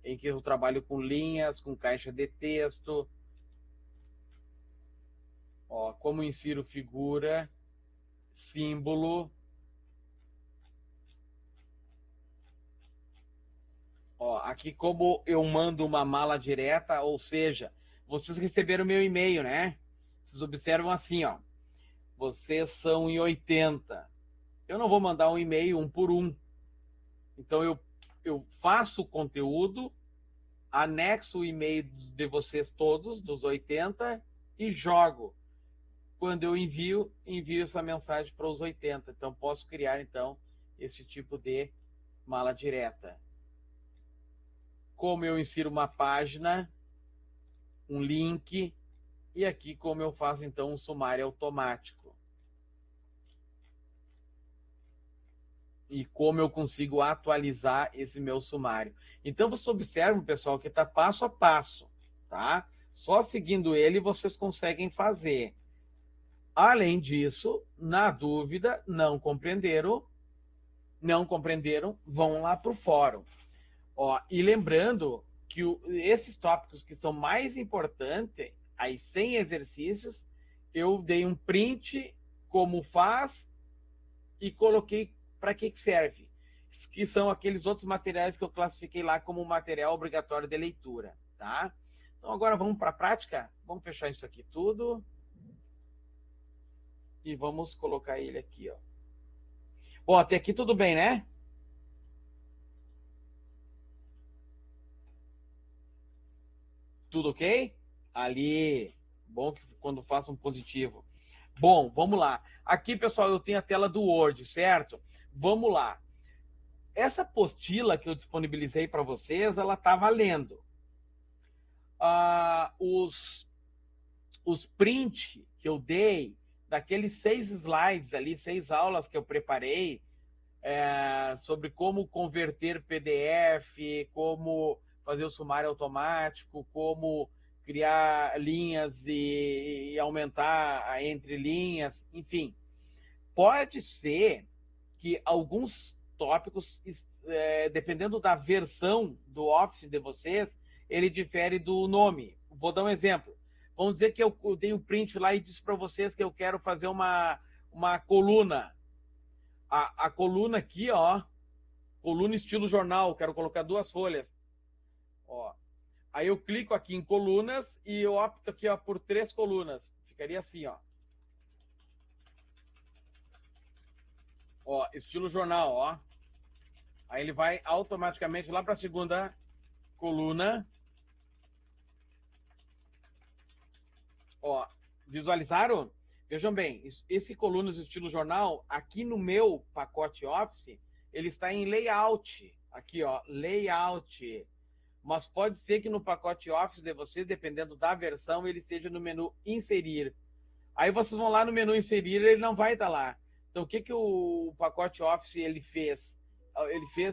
Speaker 1: em que eu trabalho com linhas, com caixa de texto. Ó, como insiro figura, símbolo. Ó, aqui como eu mando uma mala direta, ou seja, vocês receberam meu e-mail, né? Vocês observam assim, ó. Vocês são em 80. Eu não vou mandar um e-mail um por um. Então, eu faço o conteúdo, anexo o e-mail de vocês todos, dos 80, e jogo. Quando eu envio essa mensagem para os 80. Então, posso criar, então, esse tipo de mala direta. Como eu insiro uma página, um link, e aqui como eu faço, então, um sumário automático. E como eu consigo atualizar esse meu sumário. Então, vocês observam, pessoal, que está passo a passo, tá? Só seguindo ele, vocês conseguem fazer. Além disso, na dúvida, não compreenderam, vão lá para o fórum. Ó, e lembrando que esses tópicos que são mais importantes, aí 100 exercícios, eu dei um print, como faz, e coloquei para que serve, que são aqueles outros materiais que eu classifiquei lá como material obrigatório de leitura, tá? Então agora vamos para a prática, vamos fechar isso aqui tudo e vamos colocar ele aqui, ó. Ó, até aqui tudo bem, né? Tudo ok? Ali, bom que quando faça um positivo. Bom, vamos lá. Aqui, pessoal, eu tenho a tela do Word, certo? Vamos lá. Essa apostila que eu disponibilizei para vocês, ela está valendo. Os print que eu dei, daqueles 6 slides ali, 6 aulas que eu preparei, sobre como converter PDF, como fazer o sumário automático, como criar linhas e aumentar entre linhas, enfim. Pode ser que alguns tópicos, dependendo da versão do Office de vocês, ele difere do nome. Vou dar um exemplo. Vamos dizer que eu dei o print lá e disse para vocês que eu quero fazer uma coluna. A coluna aqui, ó, coluna estilo jornal, quero colocar 2 folhas. Ó. Aí eu clico aqui em colunas e eu opto aqui, ó, por 3 colunas. Ficaria assim, ó. Ó, estilo jornal, ó. Aí ele vai automaticamente lá para a segunda coluna. Ó, visualizaram? Vejam bem, esse colunas estilo jornal, aqui no meu pacote Office, ele está em layout. Aqui, ó, layout. Mas pode ser que no pacote Office de vocês, dependendo da versão, ele esteja no menu inserir. Aí vocês vão lá no menu inserir, ele não vai estar lá. Então, o que o pacote Office ele fez?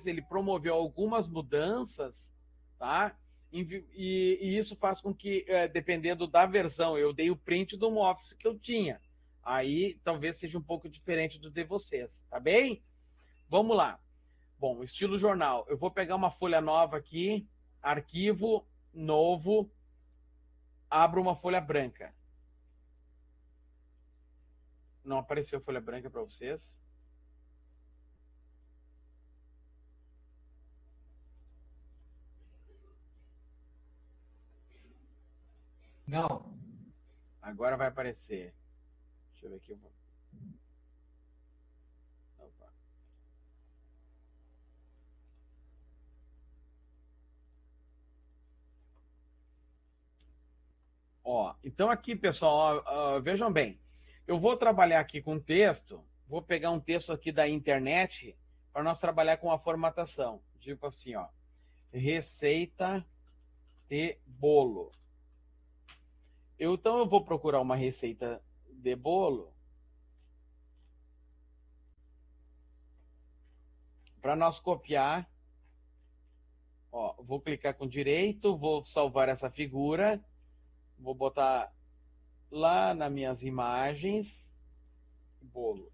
Speaker 1: Ele promoveu algumas mudanças, tá? E isso faz com que, dependendo da versão, eu dei o print do Office que eu tinha. Aí, talvez seja um pouco diferente do de vocês, tá bem? Vamos lá. Bom, estilo jornal. Eu vou pegar uma folha nova aqui, arquivo, novo, abro uma folha branca. Não apareceu folha branca para vocês?
Speaker 3: Não.
Speaker 1: Agora vai aparecer. Deixa eu ver aqui. Opa. Ó, então aqui, pessoal, vejam bem. Eu vou trabalhar aqui com texto. Vou pegar um texto aqui da internet para nós trabalhar com a formatação. Tipo assim, ó. Receita de bolo. Então eu vou procurar uma receita de bolo para nós copiar. Ó, vou clicar com direito, vou salvar essa figura, vou botar lá nas minhas imagens, bolo.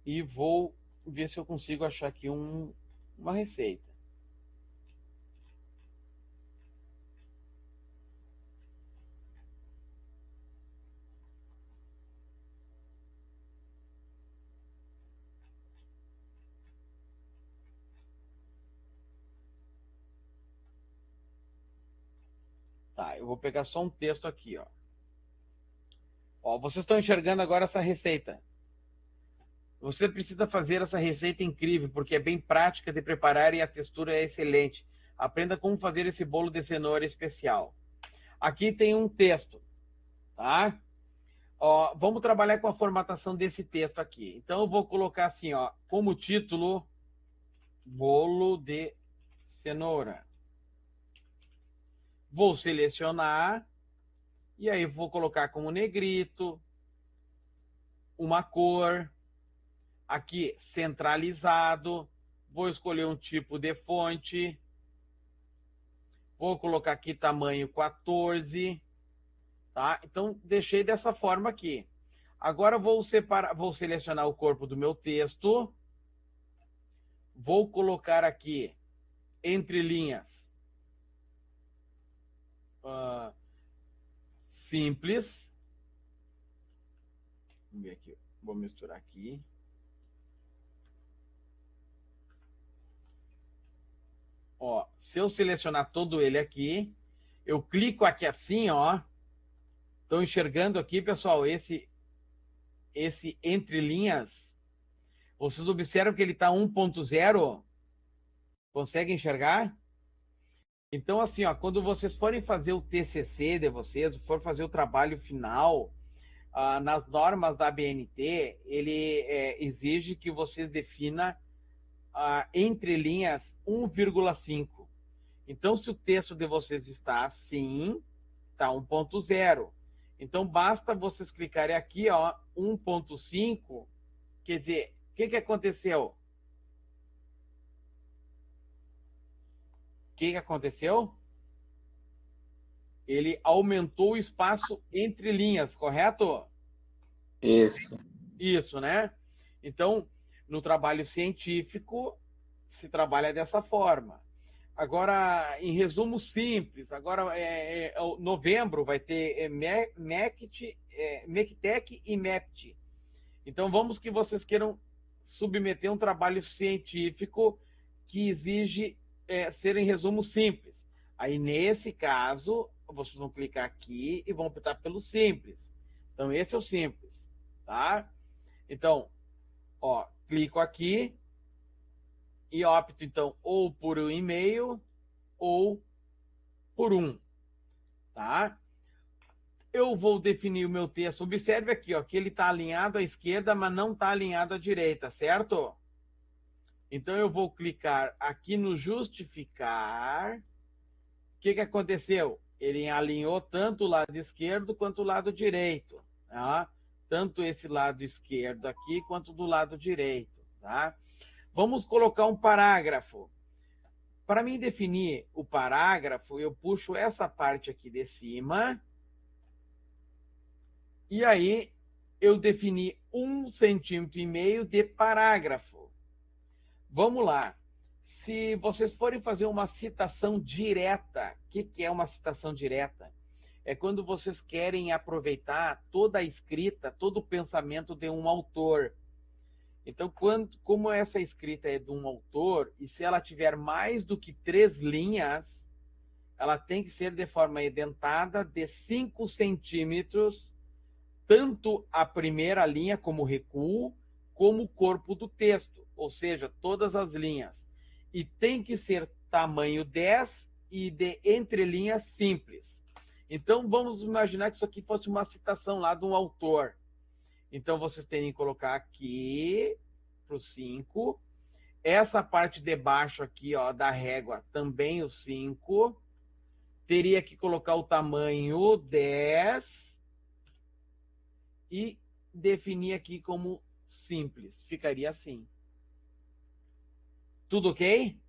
Speaker 1: E vou ver se eu consigo achar aqui uma receita. Tá, eu vou pegar só um texto aqui, ó. Ó, vocês estão enxergando agora essa receita. Você precisa fazer essa receita incrível, porque é bem prática de preparar e a textura é excelente. Aprenda como fazer esse bolo de cenoura especial. Aqui tem um texto, tá? Ó, vamos trabalhar com a formatação desse texto aqui. Então eu vou colocar assim, ó, como título, bolo de cenoura. Vou selecionar e aí vou colocar como negrito, uma cor, aqui centralizado, vou escolher um tipo de fonte, vou colocar aqui tamanho 14, tá? Então deixei dessa forma aqui. Agora vou selecionar o corpo do meu texto, vou colocar aqui entre linhas simples. Vamos ver aqui, vou misturar aqui. Ó, se eu selecionar todo ele aqui, eu clico aqui assim, ó. Estão enxergando aqui, pessoal, esse entre linhas. Vocês observam que ele está 1.0? Conseguem enxergar? Então, assim, ó, quando vocês forem fazer o TCC de vocês, for fazer o trabalho final, nas normas da ABNT, ele exige que vocês defina entre linhas 1,5. Então, se o texto de vocês está assim, está 1.0. Então, basta vocês clicarem aqui, ó, 1.5, quer dizer, o que aconteceu? O que aconteceu? Ele aumentou o espaço entre linhas, correto?
Speaker 4: Isso.
Speaker 1: Isso, né? Então, no trabalho científico, se trabalha dessa forma. Agora, em resumo simples, agora novembro vai ter MECTEC e MEPT. Então, vamos que vocês queiram submeter um trabalho científico que exige ser em resumo simples. Aí, nesse caso, vocês vão clicar aqui e vão optar pelo simples. Então, esse é o simples, tá? Então, ó, clico aqui e opto, então, ou por um e-mail ou por um, tá? Eu vou definir o meu texto. Observe aqui, ó, que ele está alinhado à esquerda, mas não está alinhado à direita, certo? Então, eu vou clicar aqui no justificar. O que aconteceu? Ele alinhou tanto o lado esquerdo quanto o lado direito, tá? Tanto esse lado esquerdo aqui quanto do lado direito, tá? Vamos colocar um parágrafo. Para mim definir o parágrafo, eu puxo essa parte aqui de cima e aí eu defini 1,5 centímetros de parágrafo. Vamos lá. Se vocês forem fazer uma citação direta, o que é uma citação direta? É quando vocês querem aproveitar toda a escrita, todo o pensamento de um autor. Então, como essa escrita é de um autor, e se ela tiver mais do que 3 linhas, ela tem que ser de forma edentada de 5 centímetros, tanto a primeira linha como recuo, como o corpo do texto, ou seja, todas as linhas. E tem que ser tamanho 10 e de entrelinhas simples. Então, vamos imaginar que isso aqui fosse uma citação lá de um autor. Então, vocês terem que colocar aqui para o 5. Essa parte de baixo aqui, ó, da régua, também o 5. Teria que colocar o tamanho 10 e definir aqui como simples. Ficaria assim. Tudo ok?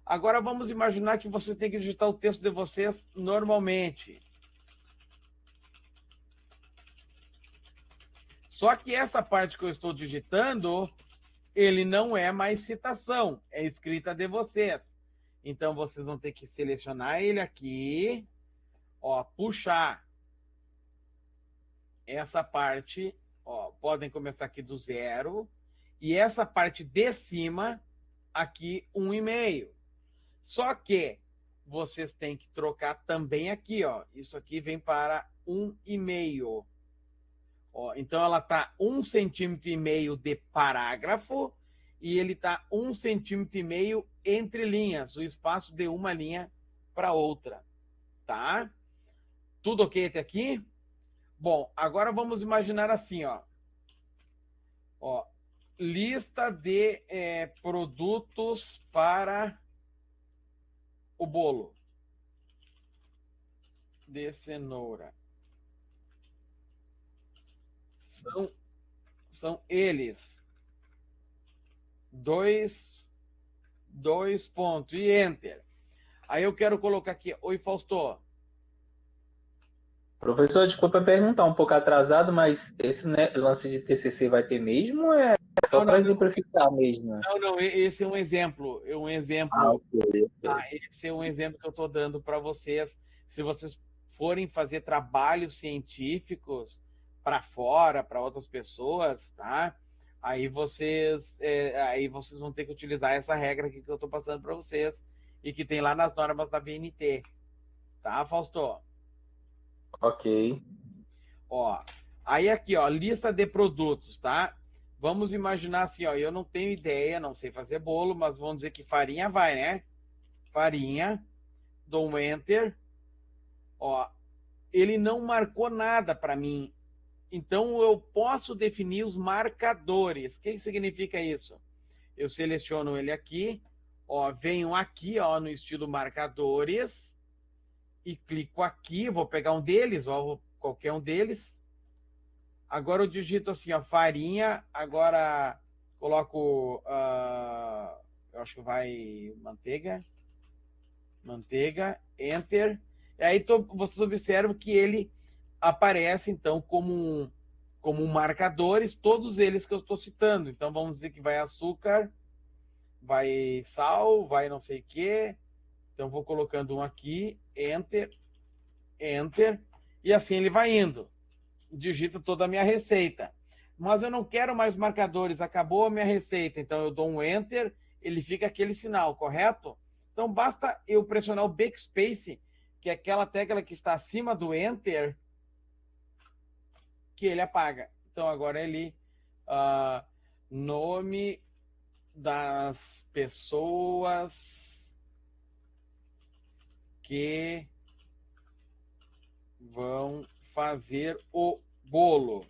Speaker 1: Agora vamos imaginar que vocês têm que digitar o texto de vocês normalmente. Só que essa parte que eu estou digitando, ele não é mais citação, é escrita de vocês. Então, vocês vão ter que selecionar ele aqui, ó, puxar essa parte, ó, podem começar aqui do 0, e essa parte de cima, aqui 1,5. Só que vocês têm que trocar também aqui, ó, isso aqui vem para 1,5. Ó, então, ela está 1,5 centímetros de parágrafo e ele está 1,5 centímetros entre linhas, o espaço de uma linha para outra, tá? Tudo ok até aqui? Bom, agora vamos imaginar assim, ó. Ó, lista de produtos para o bolo de cenoura. São eles. Dois pontos. E Enter. Aí eu quero colocar aqui. Oi, Fausto.
Speaker 4: Professor, desculpa perguntar um pouco atrasado, mas esse, né, lance de TCC vai ter mesmo ou é só para exemplificar mesmo?
Speaker 1: Não, esse é um exemplo. É um exemplo.
Speaker 4: Okay.
Speaker 1: Esse é um exemplo que eu estou dando para vocês. Se vocês forem fazer trabalhos científicos para fora, para outras pessoas, tá? Aí vocês vão ter que utilizar essa regra aqui que eu estou passando para vocês e que tem lá nas normas da BNT. Tá, Fausto?
Speaker 4: Ok.
Speaker 1: Ó, aí aqui, ó, lista de produtos, tá? Vamos imaginar assim, ó, eu não tenho ideia, não sei fazer bolo, mas vamos dizer que farinha vai, né? Farinha, dou um Enter. Ó, ele não marcou nada para mim. Então, eu posso definir os marcadores. O que significa isso? Eu seleciono ele aqui, ó, venho aqui, ó, no estilo marcadores e clico aqui, vou pegar um deles, ó, qualquer um deles. Agora eu digito assim, ó, farinha, agora coloco, eu acho que vai manteiga, Enter. E aí vocês observam que ele aparece, então, como marcadores, todos eles que eu estou citando. Então, vamos dizer que vai açúcar, vai sal, vai não sei o quê. Então, vou colocando um aqui, Enter, e assim ele vai indo. Digito toda a minha receita. Mas eu não quero mais marcadores, acabou a minha receita. Então, eu dou um Enter, ele fica aquele sinal, correto? Então, basta eu pressionar o Backspace, que é aquela tecla que está acima do Enter, que ele apaga. Então, agora ele... nome das pessoas que vão fazer o bolo.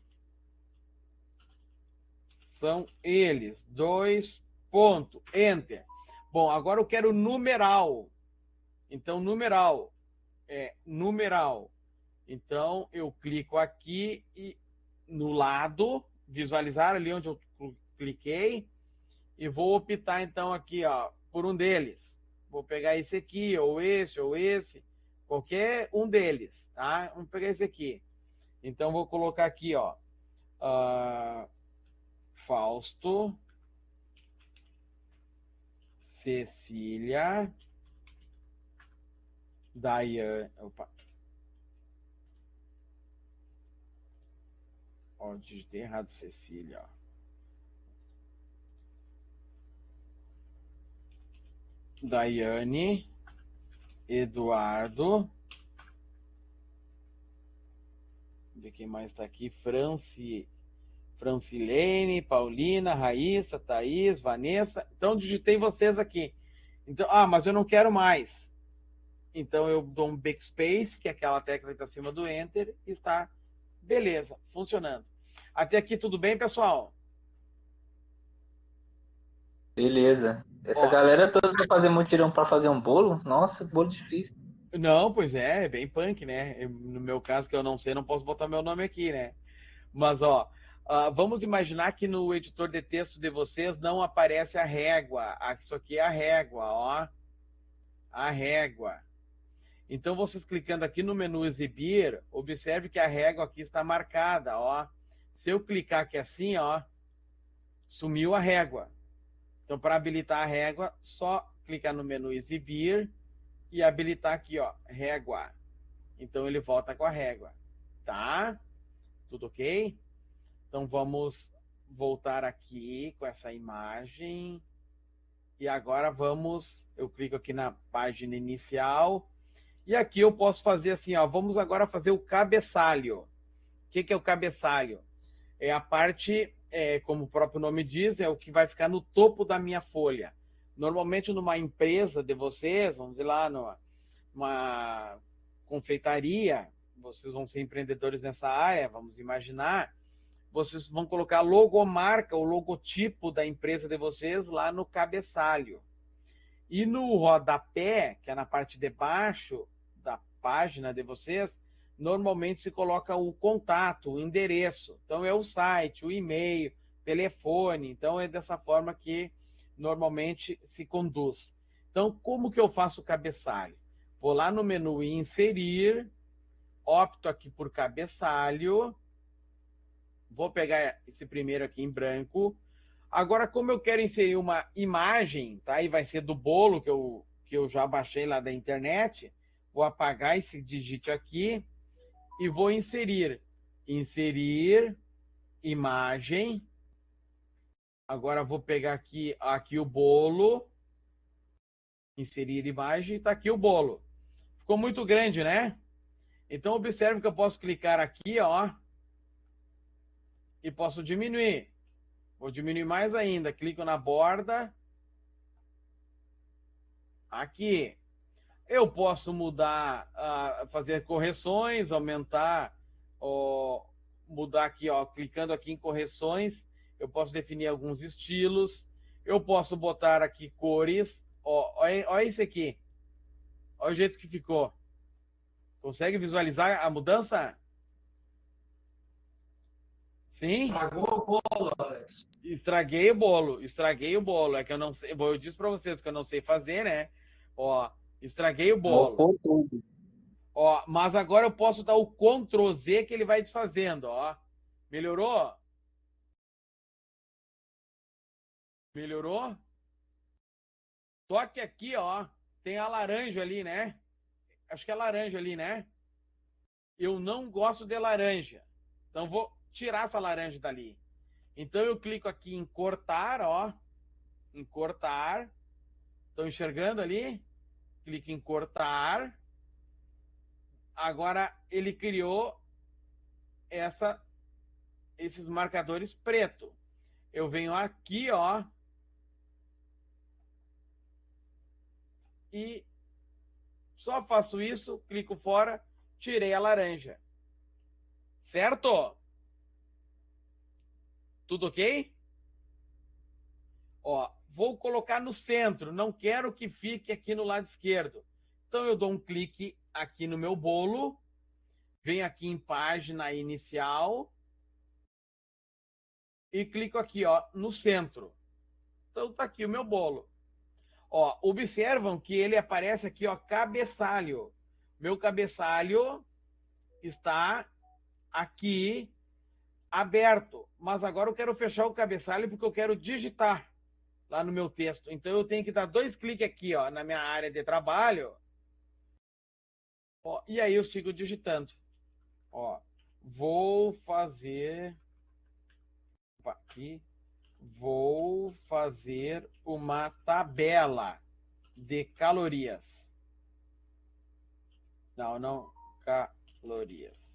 Speaker 1: São eles. 2 pontos. Enter. Bom, agora eu quero numeral. Então, numeral. Numeral. Então, eu clico aqui e no lado, visualizar ali onde eu cliquei, e vou optar, então, aqui, ó, por um deles. Vou pegar esse aqui, ou esse, qualquer um deles, tá? Vamos pegar esse aqui. Então, vou colocar aqui, ó, Fausto, Cecília, Daiane. Opa. Ó, digitei errado, Cecília. Ó. Daiane, Eduardo. Ver quem mais está aqui. Francilene, Paulina, Raíssa, Thaís, Vanessa. Então, digitei vocês aqui. Então, mas eu não quero mais. Então, eu dou um backspace, que é aquela tecla que está acima do Enter, e está, beleza, funcionando. Até aqui tudo bem, pessoal?
Speaker 4: Beleza. Essa galera toda vai fazer mutirão para fazer um bolo? Nossa, bolo difícil.
Speaker 1: Não, pois é bem punk, né? No meu caso, que eu não sei, não posso botar meu nome aqui, né? Mas, vamos imaginar que no editor de texto de vocês não aparece a régua. Isso aqui é a régua, ó. A régua. Então, vocês clicando aqui no menu exibir, observe que a régua aqui está marcada, ó. Se eu clicar aqui assim, ó, sumiu a régua. Então, para habilitar a régua, só clicar no menu exibir e habilitar aqui, ó, régua. Então, ele volta com a régua, tá? Tudo ok? Então, vamos voltar aqui com essa imagem. E agora eu clico aqui na página inicial. E aqui eu posso fazer assim, ó, vamos agora fazer o cabeçalho. O que é o cabeçalho? É a parte, como o próprio nome diz, é o que vai ficar no topo da minha folha. Normalmente, numa empresa de vocês, vamos dizer lá, numa confeitaria, vocês vão ser empreendedores nessa área, vamos imaginar, vocês vão colocar a logomarca, o logotipo da empresa de vocês lá no cabeçalho. E no rodapé, que é na parte de baixo da página de vocês, normalmente se coloca o contato, o endereço. Então, é o site, o e-mail, telefone. Então, é dessa forma que normalmente se conduz. Então, como que eu faço o cabeçalho? Vou lá no menu inserir, opto aqui por cabeçalho, vou pegar esse primeiro aqui em branco. Agora, como eu quero inserir uma imagem, tá? E vai ser do bolo que eu já baixei lá da internet, vou apagar esse digite aqui e vou inserir. Inserir imagem. Agora vou pegar aqui o bolo. Inserir imagem, está aqui o bolo. Ficou muito grande, né? Então, observe que eu posso clicar aqui, ó, e posso diminuir. Vou diminuir mais ainda. Clico na borda. Aqui. Eu posso mudar, fazer correções, aumentar, mudar aqui, ó, clicando aqui em correções. Eu posso definir alguns estilos. Eu posso botar aqui cores. Olha esse aqui. Olha o jeito que ficou. Consegue visualizar a mudança? Sim?
Speaker 3: Estragou o bolo, Alex.
Speaker 1: Estraguei o bolo. É que eu não sei, eu disse para vocês que eu não sei fazer, né? Ó, estraguei o bolo.
Speaker 4: Mocou tudo.
Speaker 1: Ó, mas agora eu posso dar o Ctrl Z que ele vai desfazendo, ó. Melhorou? Melhorou? Só que aqui, ó, tem a laranja ali, né? Acho que é laranja ali, né? Eu não gosto de laranja. Então, vou tirar essa laranja dali. Então, eu clico aqui em cortar, ó. Em cortar. Estão enxergando ali? Clique em cortar. Agora, ele criou esses marcadores preto. Eu venho aqui, ó. E só faço isso, clico fora, tirei a laranja. Certo? Tudo ok? Ó, vou colocar no centro, não quero que fique aqui no lado esquerdo. Então, eu dou um clique aqui no meu bolo, venho aqui em página inicial e clico aqui, ó, no centro. Então, tá aqui o meu bolo. Ó, observam que ele aparece aqui, ó, cabeçalho. Meu cabeçalho está aqui aberto, mas agora eu quero fechar o cabeçalho porque eu quero digitar lá no meu texto. Então eu tenho que dar 2 cliques aqui, ó, na minha área de trabalho. Ó, e aí eu sigo digitando. Ó, vou fazer aqui, vou fazer uma tabela de calorias. Não, calorias.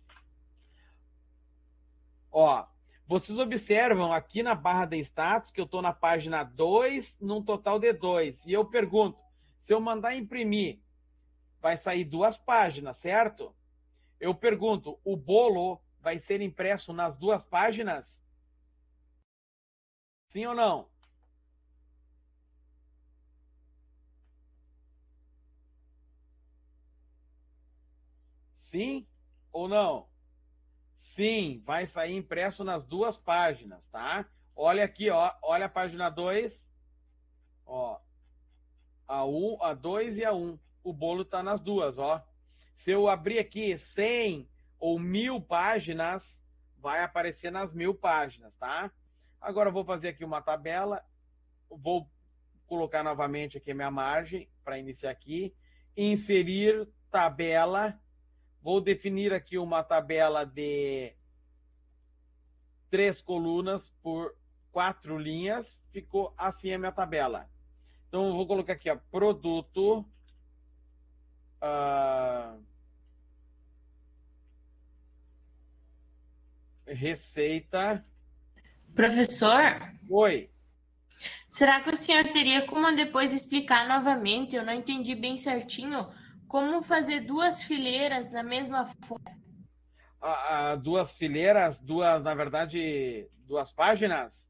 Speaker 1: Ó, vocês observam aqui na barra de status que eu estou na página 2, num total de 2. E eu pergunto, se eu mandar imprimir, vai sair 2 páginas, certo? Eu pergunto, o bolo vai ser impresso nas 2 páginas? Sim ou não? Sim ou não? Sim, vai sair impresso nas 2 páginas, tá? Olha aqui, ó, olha a página 2, ó, a 1, a 2 e a 1. O bolo tá nas 2, ó. Se eu abrir aqui 100 ou 1000 páginas, vai aparecer nas 1000 páginas, tá? Agora eu vou fazer aqui uma tabela, vou colocar novamente aqui a minha margem para iniciar aqui, inserir tabela, vou definir aqui uma tabela de 3 colunas por 4 linhas, ficou assim a minha tabela. Então eu vou colocar aqui, ó, produto, receita.
Speaker 5: Professor,
Speaker 1: Oi.
Speaker 5: será que o senhor teria como depois explicar novamente? Eu não entendi bem certinho como fazer 2 fileiras na mesma folha.
Speaker 1: 2 fileiras, na verdade, 2 páginas?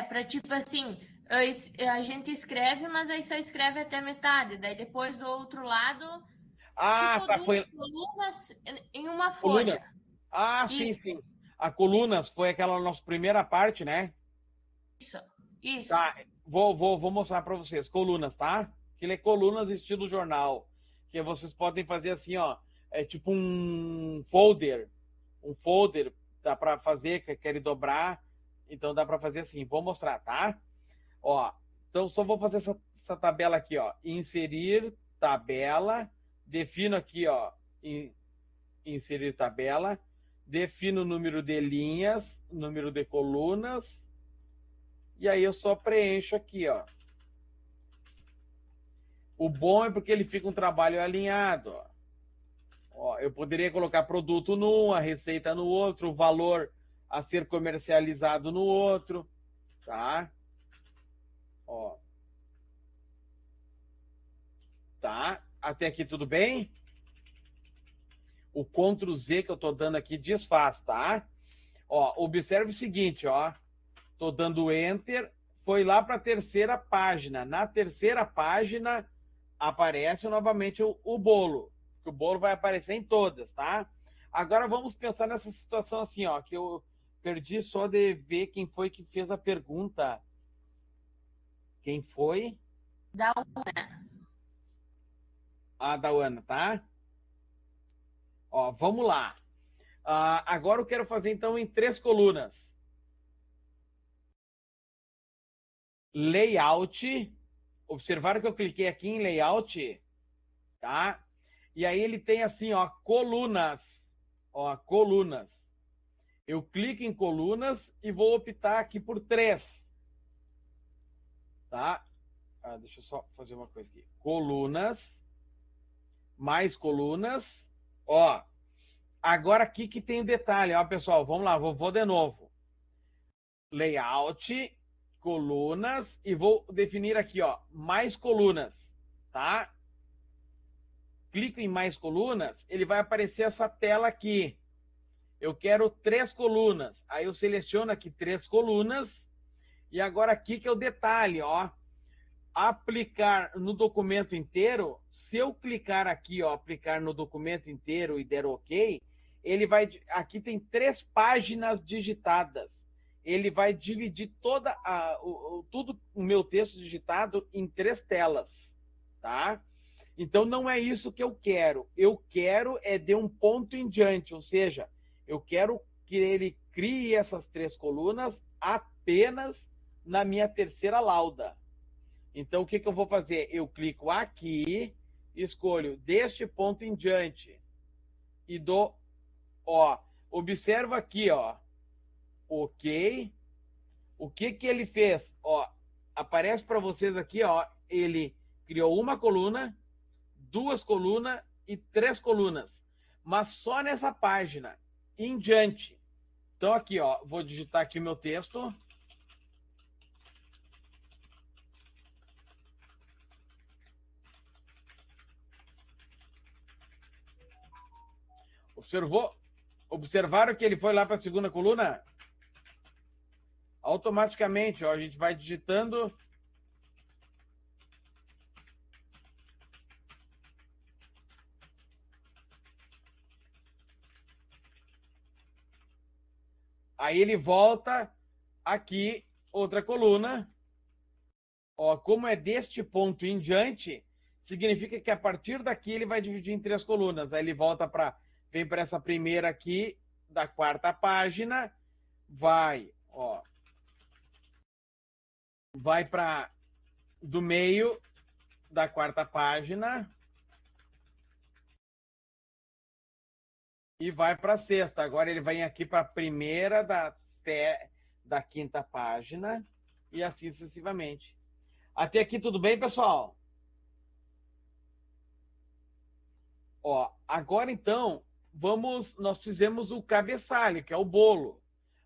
Speaker 5: Para tipo assim, a gente escreve, mas aí só escreve até metade. Daí depois do outro lado, tipo
Speaker 1: Tá,
Speaker 5: 2
Speaker 1: foi
Speaker 5: colunas em uma
Speaker 1: coluna.
Speaker 5: folha.
Speaker 1: Sim,
Speaker 5: Isso.
Speaker 1: sim. A colunas foi aquela nossa primeira parte, né?
Speaker 5: Isso.
Speaker 1: Tá, vou mostrar para vocês. Colunas, tá? Que ele é colunas estilo jornal. Que vocês podem fazer assim, ó. É tipo um folder. Um folder, dá para fazer, que quer dobrar. Então dá para fazer assim. Vou mostrar, tá? Ó, então só vou fazer essa tabela aqui, ó. Inserir tabela. Defino aqui, ó. Inserir tabela. Defino o número de linhas, número de colunas. E aí eu só preencho aqui, ó. O bom é porque ele fica um trabalho alinhado, ó. Ó, eu poderia colocar produto num, a receita no outro, o valor a ser comercializado no outro, tá? Ó. Tá? Até aqui tudo bem? O Ctrl Z que eu tô dando aqui desfaz, tá? Ó, observe o seguinte, ó. Tô dando Enter, foi lá para a 3ª página. Na 3ª página aparece novamente o bolo, que o bolo vai aparecer em todas, tá? Agora vamos pensar nessa situação assim, ó, que eu perdi só de ver quem foi que fez a pergunta. Quem foi?
Speaker 5: Dauana.
Speaker 1: A Dauana, tá? Ó, vamos lá. Agora eu quero fazer então em 3 colunas. Layout. Observaram que eu cliquei aqui em layout, tá? E aí ele tem assim, ó, colunas. Ó, colunas. Eu clico em colunas e vou optar aqui por 3. Tá? Deixa eu só fazer uma coisa aqui. Colunas. Mais colunas. Ó, agora aqui que tem o detalhe, ó, pessoal, vamos lá, vou de novo. Layout, colunas, e vou definir aqui, ó, mais colunas, tá? Clico em mais colunas, ele vai aparecer essa tela aqui. Eu quero 3 colunas, aí eu seleciono aqui 3 colunas, e agora aqui que é o detalhe, ó, aplicar no documento inteiro. Se eu clicar aqui, ó, aplicar no documento inteiro e der OK, ele vai, aqui tem 3 páginas digitadas. Ele vai dividir tudo o meu texto digitado em 3 telas, tá? Então não é isso que eu quero. Eu quero é de um ponto em diante, ou seja, eu quero que ele crie essas 3 colunas apenas na minha terceira lauda. Então, o que eu vou fazer? Eu clico aqui, escolho deste ponto em diante e dou, ó, observa aqui, ó, ok. O que ele fez? Ó, aparece para vocês aqui, ó, ele criou uma coluna, 2 colunas e 3 colunas, mas só nessa página em diante. Então aqui, ó, vou digitar aqui o meu texto. Observaram que ele foi lá para a segunda coluna? Automaticamente, ó, a gente vai digitando. Aí ele volta aqui, outra coluna. Ó, como é deste ponto em diante, significa que a partir daqui ele vai dividir em 3 colunas. Aí ele volta para, vem para essa primeira aqui, da 4ª página, vai, ó, vai para do meio da 4ª página e vai para a 6ª. Agora ele vem aqui para a primeira da 5ª página e assim sucessivamente. Até aqui tudo bem, pessoal? Ó, agora então, nós fizemos o cabeçalho, que é o bolo.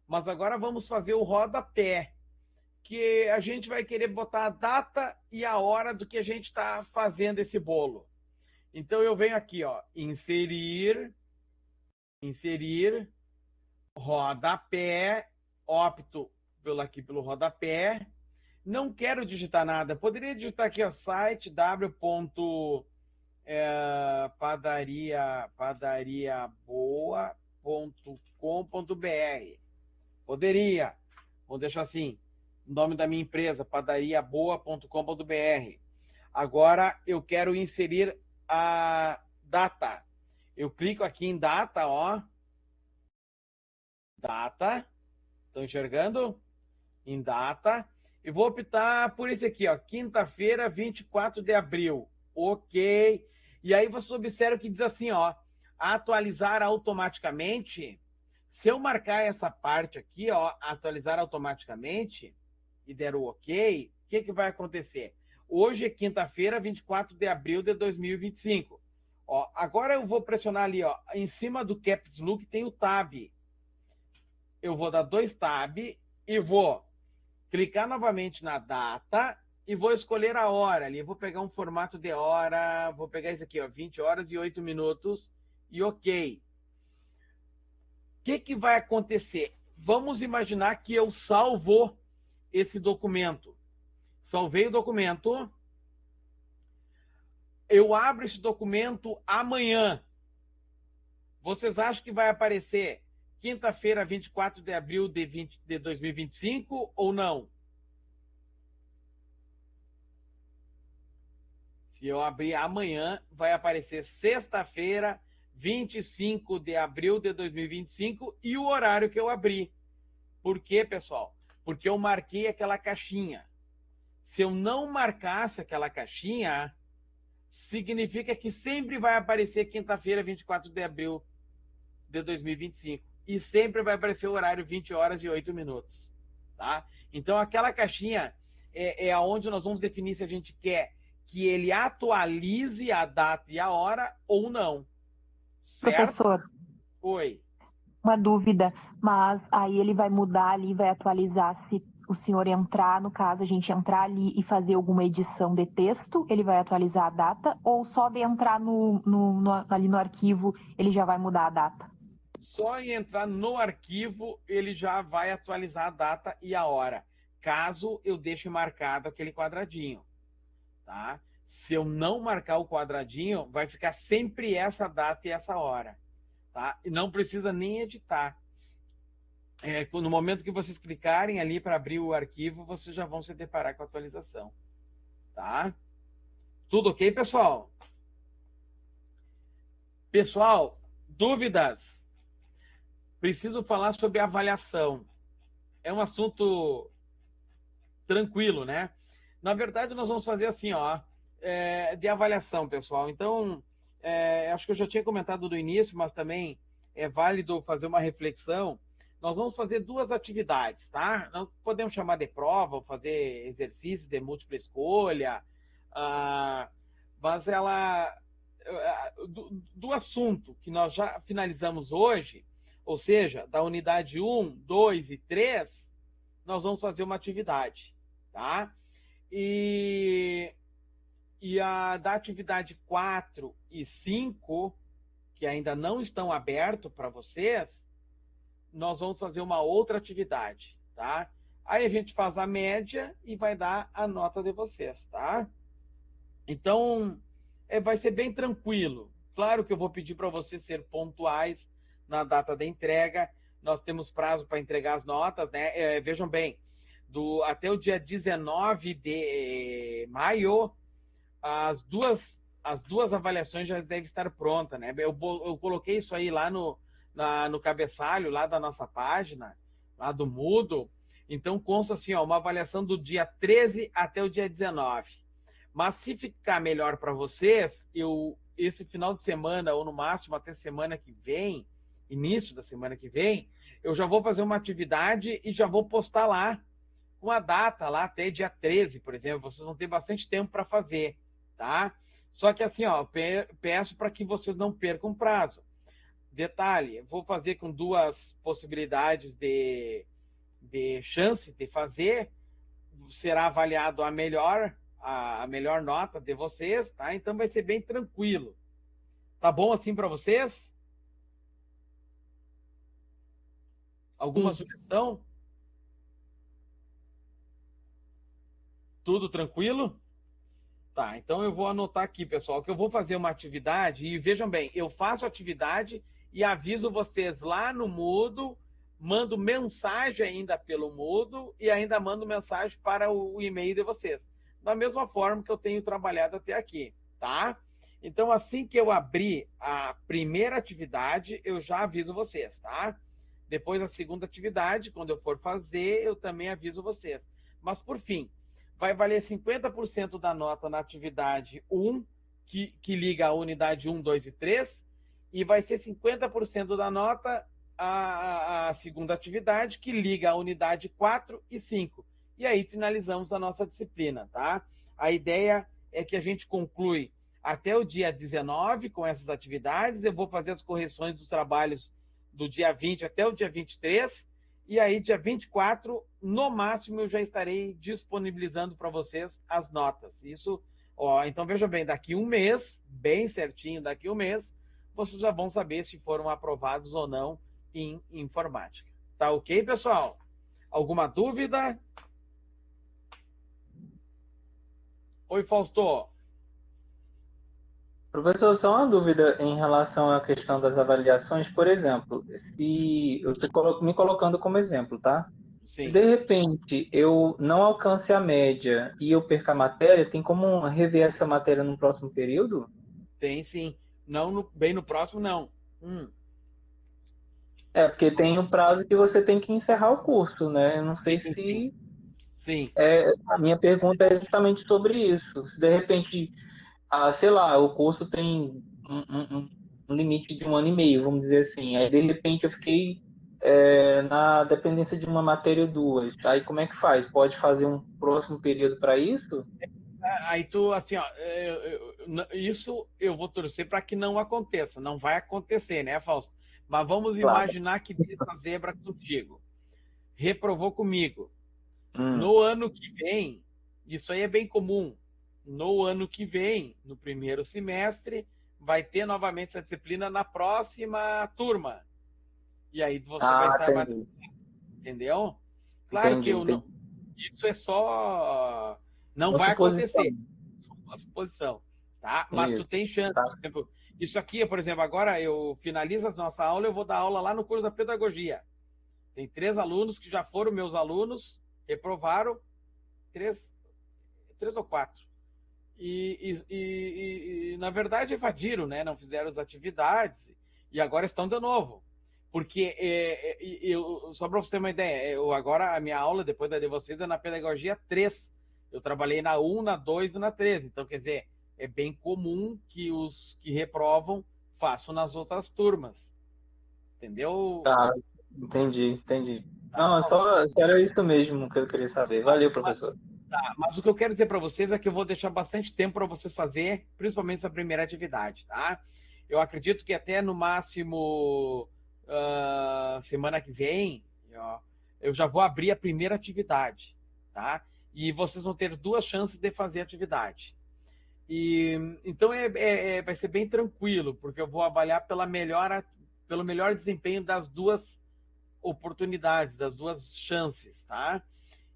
Speaker 1: Mas agora vamos fazer o rodapé, que a gente vai querer botar a data e a hora do que a gente está fazendo esse bolo. Então eu venho aqui, ó, inserir, rodapé, opto pelo rodapé. Não quero digitar nada. Poderia digitar aqui, ó, site padariaboa.com.br. Poderia. Vou deixar assim, o nome da minha empresa, padariaboa.com.br. Agora eu quero inserir a data. Eu clico aqui em data, ó. Data. Estão enxergando? Em data. E vou optar por esse aqui, ó. Quinta-feira, 24 de abril. Ok. E aí você observa que diz assim, ó. Atualizar automaticamente. Se eu marcar essa parte aqui, ó, atualizar automaticamente, e der o ok, o que vai acontecer? Hoje é quinta-feira, 24 de abril de 2025. Ó, agora eu vou pressionar ali, ó, em cima do Caps Look tem o Tab. Eu vou dar 2 Tab e vou clicar novamente na data e vou escolher a hora ali. Eu vou pegar um formato de hora, vou pegar esse aqui, ó, 20 horas e 8 minutos e ok. O que vai acontecer? Vamos imaginar que eu salvo esse documento. Salvei o documento. Eu abro esse documento amanhã. Vocês acham que vai aparecer quinta-feira, 24 de abril de 2025 ou não? Se eu abrir amanhã, vai aparecer sexta-feira, 25 de abril de 2025 e o horário que eu abri. Por quê, pessoal? Porque eu marquei aquela caixinha. Se eu não marcasse aquela caixinha, significa que sempre vai aparecer quinta-feira, 24 de abril de 2025. E sempre vai aparecer o horário 20 horas e 8 minutos. Tá? Então, aquela caixinha é onde nós vamos definir se a gente quer que ele atualize a data e a hora ou não. Certo?
Speaker 6: Professor,
Speaker 1: Oi.
Speaker 6: uma dúvida, mas aí ele vai mudar ali, vai atualizar se o senhor entrar, no caso, a gente entrar ali e fazer alguma edição de texto, ele vai atualizar a data, ou só de entrar ali no arquivo, ele já vai mudar a data?
Speaker 1: Só em entrar no arquivo, ele já vai atualizar a data e a hora, caso eu deixe marcado aquele quadradinho. Tá? Se eu não marcar o quadradinho, vai ficar sempre essa data e essa hora. Tá? E não precisa nem editar. No momento que vocês clicarem ali para abrir o arquivo, vocês já vão se deparar com a atualização. Tá? Tudo ok, pessoal? Pessoal, dúvidas? preciso falar sobre avaliação. É um assunto tranquilo, né? Na verdade, nós vamos fazer assim, ó, de avaliação, pessoal. Então, acho que eu já tinha comentado no início, mas também é válido fazer uma reflexão. Nós vamos fazer 2 atividades, tá? Nós podemos chamar de prova, ou fazer exercícios de múltipla escolha, mas do assunto que nós já finalizamos hoje, ou seja, da unidade 1, 2 e 3, nós vamos fazer uma atividade, tá? E a da atividade 4 e 5, que ainda não estão abertos para vocês, nós vamos fazer uma outra atividade, tá? Aí a gente faz a média e vai dar a nota de vocês, tá? Então, vai ser bem tranquilo. Claro que eu vou pedir para vocês ser pontuais na data da entrega. Nós temos prazo para entregar as notas, né? Vejam bem, até o dia 19 de maio, as duas avaliações já devem estar prontas, né? Eu coloquei isso aí lá no cabeçalho, lá da nossa página, lá do Moodle. Então, consta assim, ó, uma avaliação do dia 13 até o dia 19. Mas se ficar melhor para vocês, esse final de semana, ou no máximo até semana que vem, início da semana que vem, eu já vou fazer uma atividade e já vou postar lá, com a data lá até dia 13, por exemplo. Vocês vão ter bastante tempo para fazer, tá? Só que assim, ó, peço para que vocês não percam prazo. Detalhe, vou fazer com 2 possibilidades de chance de fazer, será avaliado a melhor nota de vocês, tá? Então vai ser bem tranquilo. Tá bom assim para vocês? Alguma sugestão? Tudo tranquilo? Tá, então eu vou anotar aqui, pessoal, que eu vou fazer uma atividade e vejam bem, eu faço a atividade e aviso vocês lá no Moodle, mando mensagem ainda pelo Moodle e ainda mando mensagem para o e-mail de vocês. Da mesma forma que eu tenho trabalhado até aqui, tá? Então, assim que eu abrir a primeira atividade, eu já aviso vocês, tá? Depois, a segunda atividade, quando eu for fazer, eu também aviso vocês. Mas, por fim, vai valer 50% da nota na atividade 1, que liga a unidade 1, 2 e 3, e vai ser 50% da nota a segunda atividade, que liga a unidade 4 e 5. E aí finalizamos a nossa disciplina, tá? A ideia é que a gente conclui até o dia 19 com essas atividades. Eu vou fazer as correções dos trabalhos do dia 20 até o dia 23, e aí dia 24, no máximo, eu já estarei disponibilizando para vocês as notas. Isso, ó, então veja bem, daqui um mês, bem certinho, daqui um mês, vocês já vão saber se foram aprovados ou não em informática. Tá ok, pessoal? Alguma dúvida? Oi, Fausto.
Speaker 4: Professor, só uma dúvida em relação à questão das avaliações. Por exemplo, se eu estou me colocando como exemplo, tá?
Speaker 1: Sim.
Speaker 4: Se de repente eu não alcance a média e eu perca a matéria, tem como rever essa matéria no próximo período?
Speaker 1: Tem sim. Não bem no próximo, não.
Speaker 4: Porque tem um prazo que você tem que encerrar o curso, né? Eu não sei se...
Speaker 1: Sim.
Speaker 4: A minha pergunta é justamente sobre isso. Se de repente, sei lá, o curso tem um limite de 1 ano e meio, vamos dizer assim. Aí, de repente, eu fiquei na dependência de uma matéria ou 2. Aí, como é que faz? Pode fazer um próximo período para isso?
Speaker 1: Aí tu, assim, ó, isso eu vou torcer para que não aconteça. Não vai acontecer, né, Fausto? Mas vamos imaginar que dê essa zebra contigo. Reprovou comigo. No ano que vem, isso aí é bem comum. No ano que vem, no primeiro semestre, vai ter novamente essa disciplina na próxima turma. E aí você vai estar... Entendeu? Claro que isso é só... Não vai acontecer. Uma suposição. Tá? Mas tu tem chance. Tá. Por exemplo, isso aqui, por exemplo, agora eu finalizo a nossa aula, eu vou dar aula lá no curso da pedagogia. Tem 3 alunos que já foram meus alunos, reprovaram 3 ou 4. E na verdade evadiram, né? Não fizeram as atividades e agora estão de novo. Porque, só para você ter uma ideia, agora a minha aula, depois da de vocês, é na pedagogia 3. Eu trabalhei na 1, na 2 e na 3. Então, quer dizer, é bem comum que os que reprovam façam nas outras turmas. Entendeu?
Speaker 4: Tá, entendi. Não, só era isso mesmo que eu queria saber. Valeu, professor.
Speaker 1: Mas o que eu quero dizer para vocês é que eu vou deixar bastante tempo para vocês fazer, principalmente essa primeira atividade, tá? Eu acredito que até no máximo semana que vem, eu já vou abrir a primeira atividade, tá? E vocês vão ter 2 chances de fazer a atividade. Então vai ser bem tranquilo, porque eu vou avaliar pelo melhor desempenho das 2 oportunidades, das 2 chances, tá?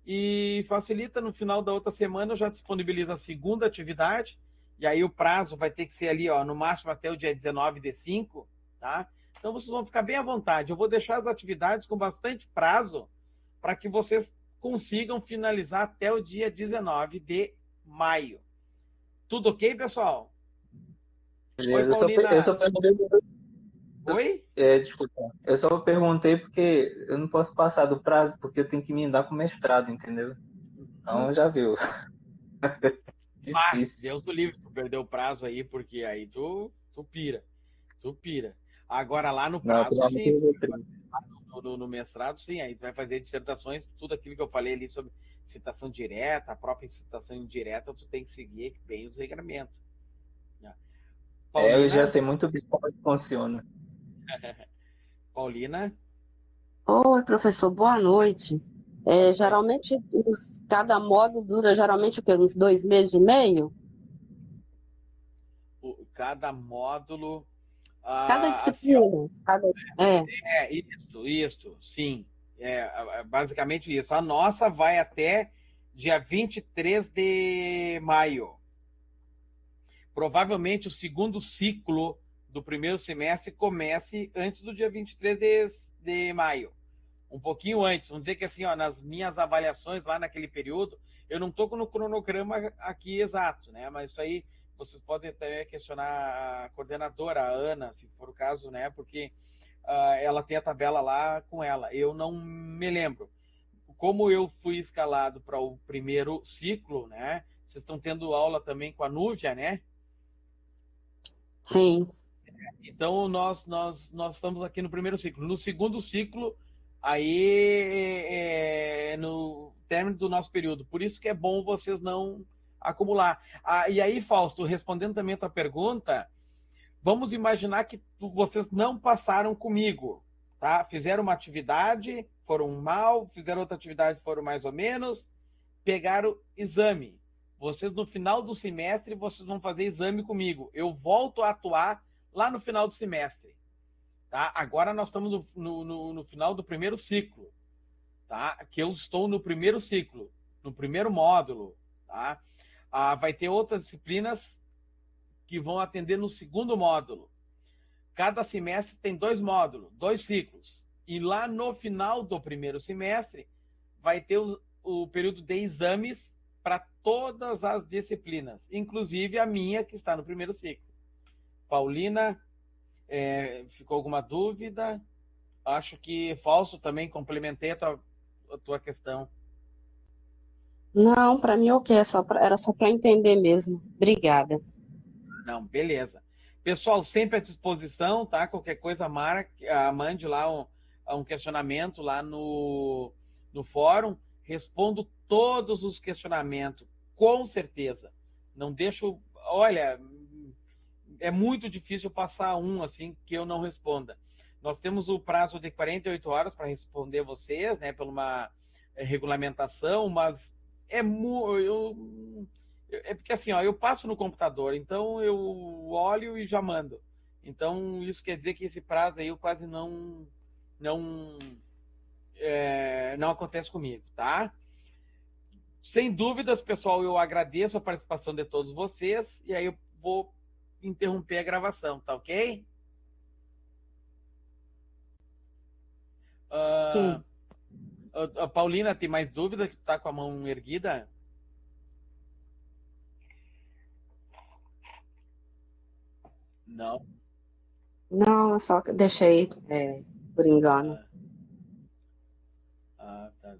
Speaker 1: E facilita, no final da outra semana eu já disponibilizo a segunda atividade, e aí o prazo vai ter que ser ali, no máximo até o dia 19/5, tá? Então vocês vão ficar bem à vontade. Eu vou deixar as atividades com bastante prazo para que vocês consigam finalizar até o dia 19 de maio. Tudo ok, pessoal?
Speaker 4: Beleza,
Speaker 1: Oi, Paulina.
Speaker 4: eu só perguntei.
Speaker 1: Oi?
Speaker 4: Desculpa. Eu só perguntei porque eu não posso passar do prazo, porque eu tenho que emendar com o mestrado, entendeu? Então já viu. Difícil.
Speaker 1: Deus do livre, tu perdeu o prazo aí, porque aí tu pira. Tu pira. Agora lá no
Speaker 4: Não,
Speaker 1: prazo, sim.
Speaker 4: provavelmente
Speaker 1: No mestrado, sim. Aí tu vai fazer dissertações, tudo aquilo que eu falei ali sobre citação direta, a própria citação indireta, tu tem que seguir bem os regramentos. Paulina,
Speaker 4: eu já sei muito bem como é que funciona.
Speaker 1: Paulina,
Speaker 2: Oi, professor, boa noite. Geralmente, cada módulo dura geralmente o quê? Uns 2 meses e meio?
Speaker 1: cada módulo.
Speaker 2: Cada
Speaker 1: Assim, ó,
Speaker 2: disciplina.
Speaker 1: isso, sim. Basicamente isso. A nossa vai até dia 23 de maio. Provavelmente o segundo ciclo do primeiro semestre comece antes do dia 23 de maio. Um pouquinho antes. Vamos dizer que assim, nas minhas avaliações lá naquele período, eu não estou no cronograma aqui exato, né? Mas isso aí vocês podem até questionar a coordenadora, a Ana, se for o caso, né? Porque ela tem a tabela lá com ela. Eu não me lembro. Como eu fui escalado para o primeiro ciclo, né? Vocês estão tendo aula também com a Núvia, né?
Speaker 2: Sim.
Speaker 1: Então, nós estamos aqui no primeiro ciclo. No segundo ciclo, aí no término do nosso período. Por isso que é bom vocês não acumular. E aí, Fausto, respondendo também a tua pergunta, vamos imaginar que vocês não passaram comigo, tá? Fizeram uma atividade, foram mal, fizeram outra atividade, foram mais ou menos, pegaram exame. Vocês, no final do semestre, vocês vão fazer exame comigo. Eu volto a atuar lá no final do semestre. Tá? Agora nós estamos no final do primeiro ciclo. Tá? Que eu estou no primeiro ciclo, no primeiro módulo. Tá? Vai ter outras disciplinas que vão atender no segundo módulo. Cada semestre tem 2 módulos, 2 ciclos. E lá no final do primeiro semestre, vai ter o período de exames para todas as disciplinas, inclusive a minha, que está no primeiro ciclo. Paulina, ficou alguma dúvida? Acho que, Fausto, também complementei a tua questão.
Speaker 2: Não, para mim ok, era só para entender mesmo. Obrigada.
Speaker 1: Não, beleza. Pessoal, sempre à disposição, tá? Qualquer coisa, mande lá um questionamento lá no fórum. Respondo todos os questionamentos, com certeza. Não deixo... Olha, é muito difícil passar um assim que eu não responda. Nós temos o prazo de 48 horas para responder vocês, né? Por uma regulamentação, mas é porque assim, eu passo no computador, então eu olho e já mando. Então isso quer dizer que esse prazo aí eu quase não acontece comigo, tá? Sem dúvidas, pessoal, eu agradeço a participação de todos vocês e aí eu vou interromper a gravação, tá ok? A Paulina, tem mais dúvida que tu tá com a mão erguida? Não.
Speaker 2: Não, só que deixei por engano.
Speaker 1: Ah, tá.